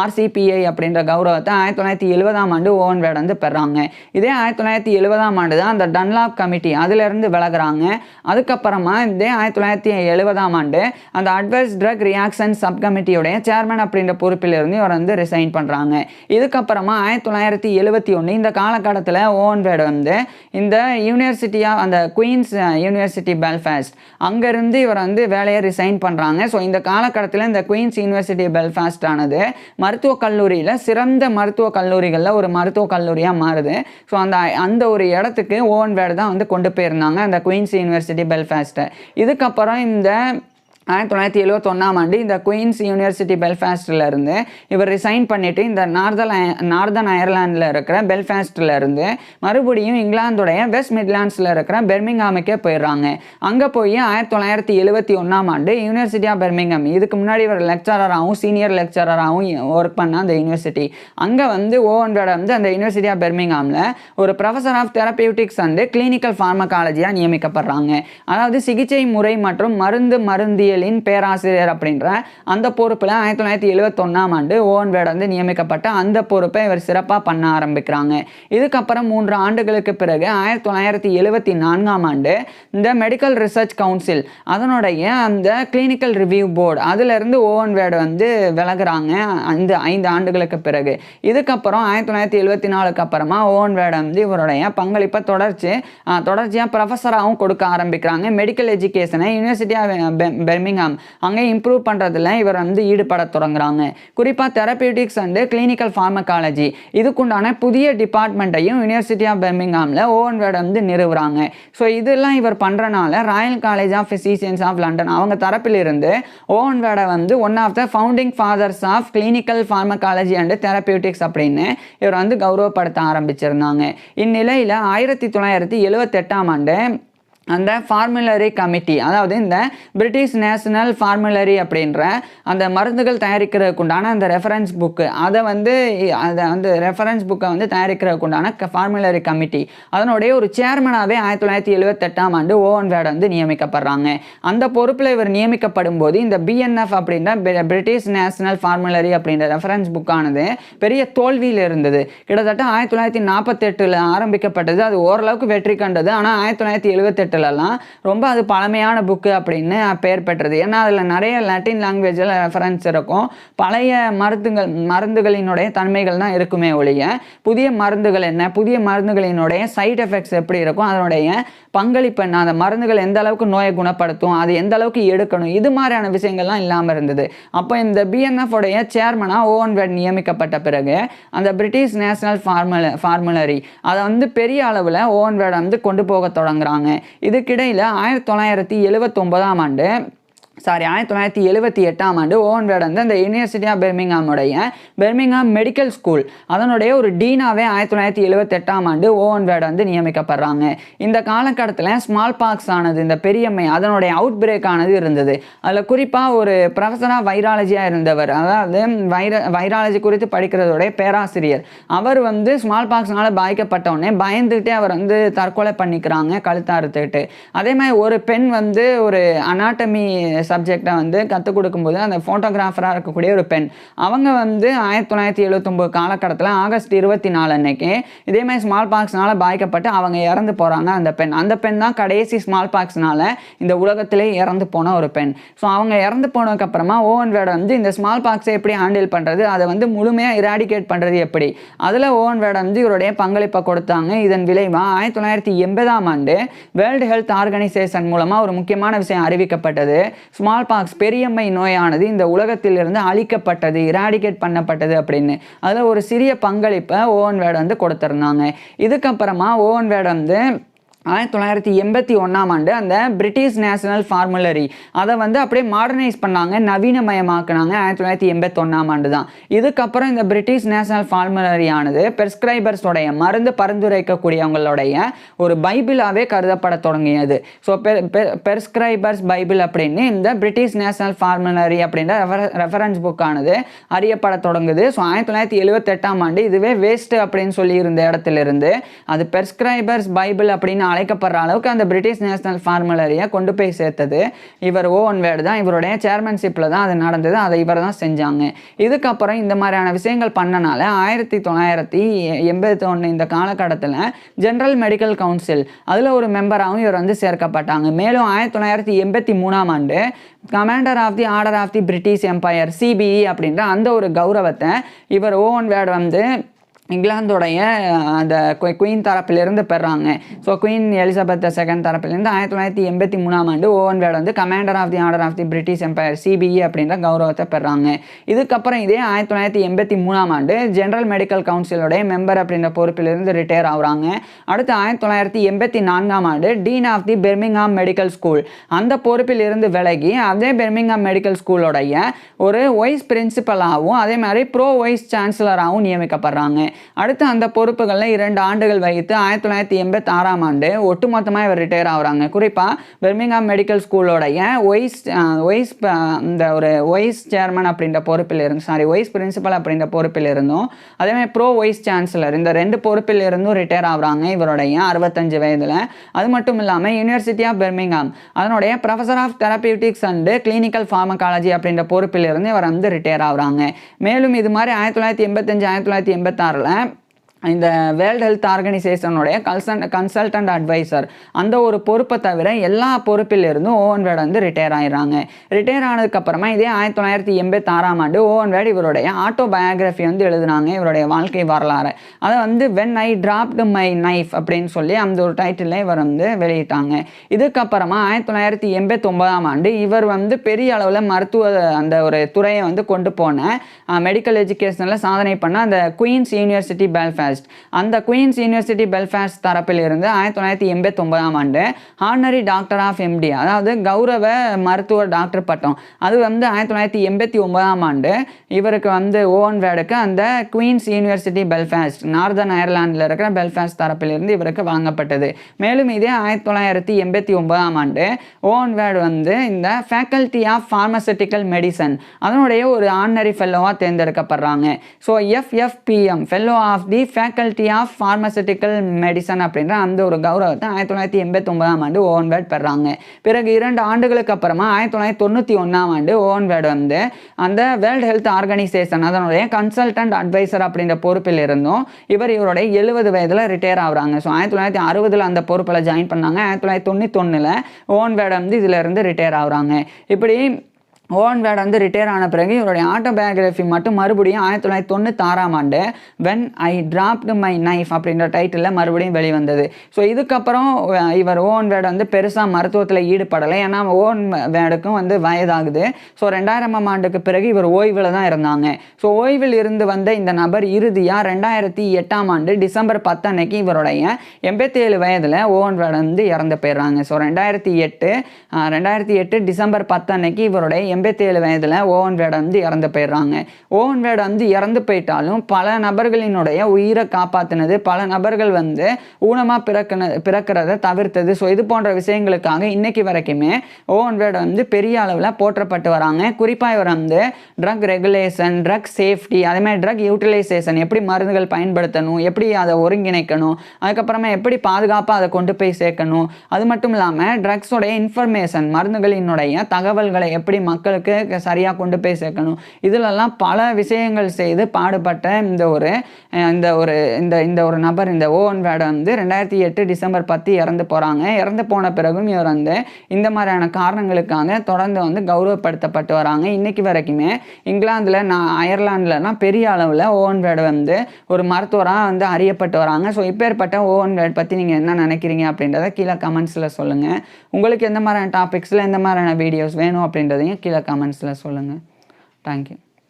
RCPI அப்படின்ற கௌரவத்தை 1970ஆம் ஆண்டு ஓவன் வேர்டு வந்து பெறாங்க. இதே 1970ஆம் ஆண்டு தான் அந்த டன்லாப் கமிட்டி அதிலிருந்து விலகுறாங்க. அதுக்கப்புறமா இதே 1970ஆம் ஆண்டு அந்த அட்வர்ஸ் ட்ரக் ரியாக்ஷன் சப் கமிட்டியோடைய சேர்மன் அப்படின்ற பொறுப்பிலிருந்து இவர் வந்து ரிசைன் பண்ணுறாங்க. இதுக்கப்புறமா 1971 இந்த காலகட்டத்தில் ஓவன் வேர்டு வந்து இந்த யூனிவர்சிட்டியாக அந்த குயின்ஸ் யூனிவர்சிட்டி பெல்ஃபாஸ்ட் அங்கேருந்து இவர் வந்து வேலையை ரிசைன் பண்ணுறாங்க. ஸோ இந்த காலகட்டத்தில் இந்த குயின்ஸ் யூனிவர்சிட்டி பெல்ஃபாஸ்ட் ஆனது மருத்துவக் கல்லூரியில் சிறந்த மருத்துவக் கல்லூரிகளில் ஒரு மருத்துவக் கல்லூரியாக மாறுது. ஸோ அந்த ஒரு இடத்துக்கு ஓவன் வேர்டு தான் வந்து கொண்டு போயிருந்தாங்க அந்த குயின்ஸ் யூனிவர்சிட்டி பெல்ஃபாஸ்ட்டை. இதுக்கப்புறம் இந்த 1971ஆம் ஆண்டு இந்த குயின்ஸ் யூனிவர்சிட்டி பெல்ஃபாஸ்டில் இருந்து இவர் ரிசைன் பண்ணிவிட்டு இந்த நார்தன் அயர்லாண்டில் இருக்கிற பெல்ஃபாஸ்டில் இருந்து மறுபடியும் இங்கிலாந்துடைய வெஸ்ட் மிட்லாண்ட்ஸில் இருக்கிற பெர்மிங்ஹாமுக்கே போயிடுறாங்க. அங்கே போய் 1971ஆம் ஆண்டு யூனிவர்சிட்டி ஆஃப் பெர்மிங்ஹாம், இதுக்கு முன்னாடி இவர் லெக்சரராகவும் சீனியர் லெக்சரராகவும் ஒர்க் பண்ண அந்த யூனிவர்சிட்டி, அங்கே வந்து ஓவன் வேட் வந்து அந்த யூனிவர்சிட்டி ஆஃப் பெர்மிங்ஹாமில் ஒரு professor of therapeutics and clinical ஃபார்மகாலஜியாக நியமிக்கப்படுறாங்க. அதாவது சிகிச்சை முறை மற்றும் மருந்தியல் பேராசிரியர் அப்படின்ற அந்த பொறுப்பில் 1971ஆம் ஆண்டு ஓவன் வேட் வந்து நியமிக்கப்பட்ட அந்த பொறுப்பை இவர் சிறப்பாக பண்ண ஆரம்பிக்கிறாங்க. இதுக்கப்புறம் 3 ஆண்டுகளுக்கு பிறகு 1974ஆம் ஆண்டு இந்த மெடிக்கல் ரிசர்ச் கவுன்சில் அதனுடைய அந்த கிளினிக்கல் ரிவ்யூ போர்டு அதிலிருந்து ஓவன் வேட் வந்து விலகுறாங்க இந்த 5 ஆண்டுகளுக்கு பிறகு. இதுக்கப்புறம் 1974க்கு அப்புறமா ஓவன் வேட் வந்து இவருடைய பங்களிப்பை தொடர்ச்சியாக ப்ரொஃபஸராகவும் கொடுக்க ஆரம்பிக்கிறாங்க. மெடிக்கல் எஜுகேஷனை யூனிவர்சிட்டி ஆஃப் பெர்மிங்ஹாம் அங்கே இம்ப்ரூவ் பண்ணுறதுல இவர் வந்து ஈடுபட தொடங்குறாங்க. குறிப்பாக தெரபியூட்டிக்ஸ் அண்ட் கிளினிக்கல் ஃபார்மகாலஜி இதுக்குண்டான புதிய டிபார்ட்மெண்ட்டையும் யூனிவர்சிட்டி ஆஃப் பெர்மிங்ஹாமில் ஓவன் வேட் வந்து நிறுவுறாங்க. ஸோ இதெல்லாம் இவர் பண்ணுறனால Royal College of Physicians of London அவங்க தரப்பிலிருந்து ஓவன் வேடை வந்து one of the founding fathers of clinical pharmacology and therapeutics அப்படின்னு இவர் வந்து கௌரவப்படுத்த ஆரம்பிச்சிருந்தாங்க. இந்நிலையில் 1978ஆம் ஆண்டு அந்த ஃபார்முலரி கமிட்டி, அதாவது இந்த பிரிட்டிஷ் நேஷனல் ஃபார்முலரி அப்படின்ற அந்த மருந்துகள் தயாரிக்கிறதுக்குண்டான அந்த ரெஃபரன்ஸ் புக்கு அதை வந்து ரெஃபரன்ஸ் புக்கை வந்து தயாரிக்கிறதுக்குண்டான ஃபார்முலரி கமிட்டி அதனுடைய ஒரு சேர்மனாகவே 1978ஆம் ஆண்டு ஓவன் வேட் வந்து நியமிக்கப்படுறாங்க. அந்த பொறுப்பில் இவர் நியமிக்கப்படும் போது இந்த BNF அப்படின்ற பிரிட்டிஷ் நேஷனல் ஃபார்முலரி அப்படின்ற ரெஃபரன்ஸ் புக்கானது பெரிய தோல்வியில் இருந்தது. கிட்டத்தட்ட 1948 ஆரம்பிக்கப்பட்டது, அது ஓரளவுக்கு வெற்றி கண்டது. ஆனால் 1978 ரொம்ப அது பழமையான புக்கு அப்படின்னு பெயர் பெற்றது. ஏன்னா அதில் நிறைய லாட்டின் லாங்குவேஜில் ரெஃபரன்ஸ் இருக்கும். பழைய மருந்துகளினுடைய தன்மைகள் தான் இருக்குமே ஒழிய புதிய மருந்துகள் என்ன, புதிய மருந்துகளினுடைய சைட் எஃபெக்ட்ஸ் எப்படி இருக்கும், அதனுடைய பங்களிப்பு என்ன, அந்த மருந்துகள் எந்த அளவுக்கு நோயை குணப்படுத்தும், அது எந்த அளவுக்கு எடுக்கணும், இது மாதிரியான விஷயங்கள்லாம் இல்லாமல் இருந்தது. அப்போ இந்த BNF உடைய சேர்மனாக ஓவன் வேட் நியமிக்கப்பட்ட பிறகு அந்த பிரிட்டிஷ் நேஷனல் ஃபார்முலரி அதை வந்து பெரிய அளவில் ஓவன் வேட் வந்து கொண்டு போக தொடங்குறாங்க. இதுக்கிடையில் 1978ஆம் ஆண்டு 1978ஆம் ஆண்டு ஓவன் வேட் வந்து அந்த யூனிவர்சிட்டி ஆஃப் பெர்மிங்ஹாமுடைய பெர்மிங்ஹாம் மெடிக்கல் ஸ்கூல் அதனுடைய ஒரு டீனாவே 1978ஆம் ஆண்டு ஓவன் வேட் வந்து நியமிக்கப்படுறாங்க. இந்த காலகட்டத்தில் ஸ்மால் பாக்ஸ் ஆனது, இந்த பெரியம்மை அதனுடைய அவுட் பிரேக் ஆனது இருந்தது. அதில் குறிப்பாக ஒரு ப்ரொஃபஸராக வைராலஜியாக இருந்தவர், அதாவது வைராலஜி குறித்து படிக்கிறதோடைய பேராசிரியர், அவர் வந்து ஸ்மால் பாக்ஸ்னால பாதிக்கப்பட்டவுடனே பயந்துகிட்டே அவர் வந்து தற்கொலை பண்ணிக்கிறாங்க கழுத்தை அறுத்துக்கிட்டு. அதே மாதிரி ஒரு பெண் வந்து ஒரு அனாட்டமி சப்ஜெக்டை வந்து கற்றுக் கொடுக்கும்போது அந்த ஃபோட்டோகிராஃபராக இருக்கக்கூடிய ஒரு பெண், அவங்க வந்து 1979 காலகட்டத்தில் ஆகஸ்ட் 24 அன்னைக்கு இதே மாதிரி ஸ்மால் பாக்ஸ்னால பாதிக்கப்பட்டு அவங்க இறந்து போகிறாங்க. அந்த பெண் தான் கடைசி ஸ்மால் பாக்ஸ்னால இந்த உலகத்திலே இறந்து போன ஒரு பெண். ஸோ அவங்க இறந்து போனதுக்கப்புறமா ஓவன் வேட் வந்து இந்த ஸ்மால் பாக்ஸை எப்படி ஹேண்டில் பண்ணுறது, அதை வந்து முழுமையாக இராடிகேட் பண்ணுறது எப்படி, அதில் ஓவன் வேட் வந்து இவருடைய பங்களிப்பை கொடுத்தாங்க. இதன் விளைவாக 1980ஆம் ஆண்டு வேர்ல்டு ஹெல்த் ஆர்கனைசேஷன் மூலமாக ஒரு முக்கியமான விஷயம் அறிவிக்கப்பட்டது. ஸ்மால் பாக்ஸ் பெரியம்மை நோயானது இந்த உலகத்திலிருந்து அழிக்கப்பட்டது, இராடிகேட் பண்ணப்பட்டது அப்படின்னு. அதில் ஒரு சிறிய பங்களிப்பை ஓவன் வேட் வந்து கொடுத்துருந்தாங்க. இதுக்கப்புறமா ஓவன் வேட் வந்து 1981ஆம் ஆண்டு அந்த பிரிட்டிஷ் நேஷனல் ஃபார்முலரி அதை வந்து அப்படியே மாடர்னைஸ் பண்ணாங்க, நவீனமயமாக்குனாங்க. 1981ஆம் ஆண்டு தான். இதுக்கப்புறம் இந்த பிரிட்டிஷ் நேஷனல் ஃபார்முலரி ஆனது பெர்ஸ்கிரைபர்ஸோடைய மருந்து பரிந்துரைக்கக்கூடியவங்களுடைய ஒரு பைபிளாகவே கருதப்பட தொடங்கியது. ஸோ பெர்ஸ்கிரைபர்ஸ் பைபிள் அப்படின்னு இந்த பிரிட்டிஷ் நேஷனல் ஃபார்முலரி அப்படின்ற ரெஃபரன்ஸ் புக்கானது அறியப்பட தொடங்குது. ஸோ 1978ஆம் ஆண்டு இதுவே வேஸ்ட் அப்படின்னு சொல்லி இருந்த இடத்திலிருந்து அது பெர்ஸ்கிரைபர்ஸ் பைபிள் அப்படின்னு அழைக்கப்படுற அளவுக்கு அந்த பிரிட்டிஷ் நேஷனல் ஃபார்முலரியை கொண்டு போய் சேர்த்தது இவர் ஓவன் வேட் தான். இவருடைய சேர்மன்ஷிப்பில் தான் அது நடந்தது, அதை இவர் தான் செஞ்சாங்க. இதுக்கப்புறம் இந்த மாதிரியான விஷயங்கள் பண்ணனால 1981 இந்த காலகட்டத்தில் ஜென்ரல் மெடிக்கல் கவுன்சில் அதில் ஒரு மெம்பராகவும் இவர் வந்து சேர்க்கப்பட்டாங்க. மேலும் 1983ஆம் ஆண்டு commander of the order of the British Empire CBE அப்படின்ற அந்த ஒரு கௌரவத்தை இவர் ஓவன் வேட் வந்து இங்கிலாந்தோடைய அந்த குயின் தரப்பிலிருந்து பெறாங்க. ஸோ குயின் எலிசபெத் II தரப்பிலிருந்து 1983ஆம் ஆண்டு ஓவன் வேட் வந்து commander of the order of the British Empire CBE அப்படின்ற கௌரவத்தை பெறாங்க. இதுக்கப்புறம் இதே 1983ஆம் ஆண்டு ஜெனரல் மெடிக்கல் கவுன்சிலோடைய மெம்பர் அப்படின்ற பொறுப்பிலிருந்து ரிட்டையர் ஆகுறாங்க. அடுத்து 1984ஆம் ஆண்டு dean of the Birmingham medical school அந்த பொறுப்பில் இருந்து விலகி அதே பெர்மிங்ஹாம் மெடிக்கல் ஸ்கூலோடைய ஒரு வைஸ் பிரின்சிபலாகவும் அதே மாதிரி ப்ரோ வைஸ் சான்சலராகவும் நியமிக்கப்படுறாங்க. அடுத்து அந்த பொறுப்புகளில் 2 ஆண்டுகள் வகித்து 1986ஆம் ஆண்டு ஒட்டுமொத்தமாக இவர் ரிட்டையர் ஆகுறாங்க. குறிப்பாக பெர்மிங்ஹாம் மெடிக்கல் ஸ்கூலோடைய வைஸ் சேர்மன் அப்படின்ற பொறுப்பில் இருந்து வைஸ் பிரின்சிபல் அப்படின்ற பொறுப்பில் இருந்தும் அதேமாதிரி ப்ரோ வைஸ் சான்சலர் இந்த 2 பொறுப்பில் இருந்தும் ரிட்டையர் ஆகுறாங்க இவருடைய 65 வயதில். அது மட்டும் இல்லாமல் யூனிவர்சிட்டி ஆஃப் பெர்மிங்ஹாம் அதனுடைய professor of therapeutics and clinical pharmacology அப்படின்ற பொறுப்பில் இருந்து இவர் வந்து ரிட்டையர் ஆகுறாங்க. மேலும் இது மாதிரி 1985 1986 இந்த வேர்ல்டு ஹெல்த் ஆர்கனைசேஷனுடைய கன்சல்டன்ட் அட்வைசர் அந்த ஒரு பொறுப்பை தவிர எல்லா பொறுப்பில் இருந்தும் ஓவன் வேட் வந்து ரிட்டையர் ஆயிடுறாங்க. ரிட்டையர் ஆனதுக்கப்புறமா இதே 1986ஆம் ஆண்டு ஓவன் வேட் இவருடைய ஆட்டோபயோகிராஃபி வந்து எழுதுனாங்க, இவருடைய வாழ்க்கை வரலாறு. அதை வந்து when I dropped my knife அப்படின்னு சொல்லி அந்த ஒரு டைட்டிலில் இவர் வந்து வெளியிட்டாங்க. இதுக்கப்புறமா 1989ஆம் ஆண்டு இவர் வந்து பெரிய அளவில் மருத்துவ அந்த ஒரு துறையை வந்து கொண்டு போன மெடிக்கல் எஜுகேஷனில் சாதனை பண்ண அந்த குயின்ஸ் யூனிவர்சிட்டி பெல்ஃபாஸ்ட் அந்த குயின்ஸ் யூனிவர்சிட்டி பெல்ஃபாஸ்ட் தரப்பில் இருந்து 1989ஆம் ஆண்டு ஹானரி டாக்டர் ஆஃப் MD அதாவது கௌரவ மருத்துவ டாக்டர் பட்டம் அது வந்து 1989ஆம் ஆண்டு இவருக்கு வந்து ஓவன் வேடுக்கு அந்த குயின்ஸ் யூனிவர்சிட்டி பெல்ஃபாஸ்ட் நார்தர்ன் அயர்லாண்டில் இருக்கிற பெல்ஃபாஸ்ட் தரப்பில் இருந்து இவருக்கு வழங்கப்பட்டது. மேலும் இதே 1989ஆம் ஆண்டு ஓவன் வேட் வந்து இந்த ஃபேக்கல்டி ஆஃப் ஃபார்மசூட்டிக்கல் மெடிசன் அதனுடைய ஒரு ஆனரி ஃபெல்லோவாக தேர்ந்தெடுக்கப்படுறாங்க. So FFPM Fellow of the Faculty of Pharmaceutical Medicine அப்படின்ற அந்த ஒரு கௌரவத்தை 1989ஆம் ஆண்டு ஓவன் வேட் பெறாங்க. பிறகு 2 ஆண்டுகளுக்கு அப்புறமா 1991ஆம் ஆண்டு ஓவன் வேட் வந்து அந்த வேர்ல்டு ஹெல்த் ஆர்கனைசேஷன் அதனுடைய கன்சல்டன்ட் அட்வைசர் அப்படின்ற பொறுப்பில் இருந்தும் இவருடைய 70 வயதில் ரிட்டையர் ஆகுறாங்க. ஸோ 1960 அந்த பொறுப்பில் ஜாயின் பண்ணாங்க. 1991 ஓவன் வேட் வந்து இதில் இருந்து ரிட்டையர் ஆகுறாங்க. இப்படி ஓவன் வேட் வந்து ரிட்டையர் ஆன பிறகு இவருடைய ஆட்டோபயோகிராஃபி மட்டும் மறுபடியும் 1996ஆம் ஆண்டு when I dropped my knife அப்படின்ற டைட்டிலில் மறுபடியும் வெளிவந்தது. ஸோ இதுக்கப்புறம் இவர் ஓவன் வேட் வந்து பெருசாக மருத்துவத்தில் ஈடுபடலை, ஏன்னா ஓவன் வேடுக்கும் வந்து வயதாகுது. ஸோ 2000ஆம் ஆண்டுக்கு பிறகு இவர் ஓய்வில் தான் இருந்தாங்க. ஸோ ஓய்வில் இருந்து வந்த இந்த நபர் இறுதியாக 2008ஆம் ஆண்டு டிசம்பர் 10 அன்னைக்கு இவருடைய 87 வயதில் ஓவன் வேட் வந்து இறந்து போயிடுறாங்க. ஸோ 2008 டிசம்பர் 10 அன்னைக்கு இவருடைய 87 வயதில் ஓவன் வேட் வந்து இறந்து போயிடுறாங்க. ஓவன் வேட் வந்து இறந்து போயிட்டாலும் பல நபர்களினுடைய உயிரை காப்பாற்றினது, பல நபர்கள் வந்து ஊனமாக பிறக்கிறத தவிர்த்தது. ஸோ இது போன்ற விஷயங்களுக்காக இன்னைக்கு வரைக்குமே ஓவன் வேட் வந்து பெரிய அளவில் போற்றப்பட்டு வராங்க. குறிப்பாக இவர் வந்து ட்ரக் ரெகுலேஷன், ட்ரக் சேஃப்டி, அதேமாதிரி ட்ரக் யூட்டிலைசேஷன் எப்படி மருந்துகள் பயன்படுத்தணும், எப்படி அதை ஒருங்கிணைக்கணும், அதுக்கப்புறமா எப்படி பாதுகாப்பாக அதை கொண்டு போய் சேர்க்கணும், அது மட்டும் இல்லாமல் ட்ரக்ஸோடைய இன்ஃபர்மேஷன் மருந்துகளினுடைய தகவல்களை எப்படி மக்களுக்கு சரியாக கொண்டு போய் சேர்க்கணும், இதிலெல்லாம் பல விஷயங்கள் செய்து பாடுபட்ட இந்த ஒரு நபர் இந்த ஓவன் வேட் வந்து 2008 டிசம்பர் 10 இறந்து போகிறாங்க. இறந்து போன பிறகும் இவர் வந்து இந்த மாதிரியான காரணங்களுக்காக தொடர்ந்து வந்து கௌரவப்படுத்தப்பட்டு வராங்க. இன்னைக்கு வரைக்குமே இங்கிலாந்தில் அயர்லாண்டிலலாம் பெரிய அளவில் ஓவன் வேட் வந்து ஒரு மருத்துவராக வந்து அறியப்பட்டு வராங்க. ஸோ இப்பேற்பட்ட ஓவன் வேட் பற்றி நீங்கள் என்ன நினைக்கிறீங்க அப்படின்றத கீழே கமெண்ட்ஸில் சொல்லுங்கள். உங்களுக்கு எந்த மாதிரியான டாபிக்ஸில் எந்த மாதிரியான வீடியோஸ் வேணும் அப்படின்றதையும் கீழே கமெண்ட்ஸில் சொல்லுங்கள். தேங்க்யூ.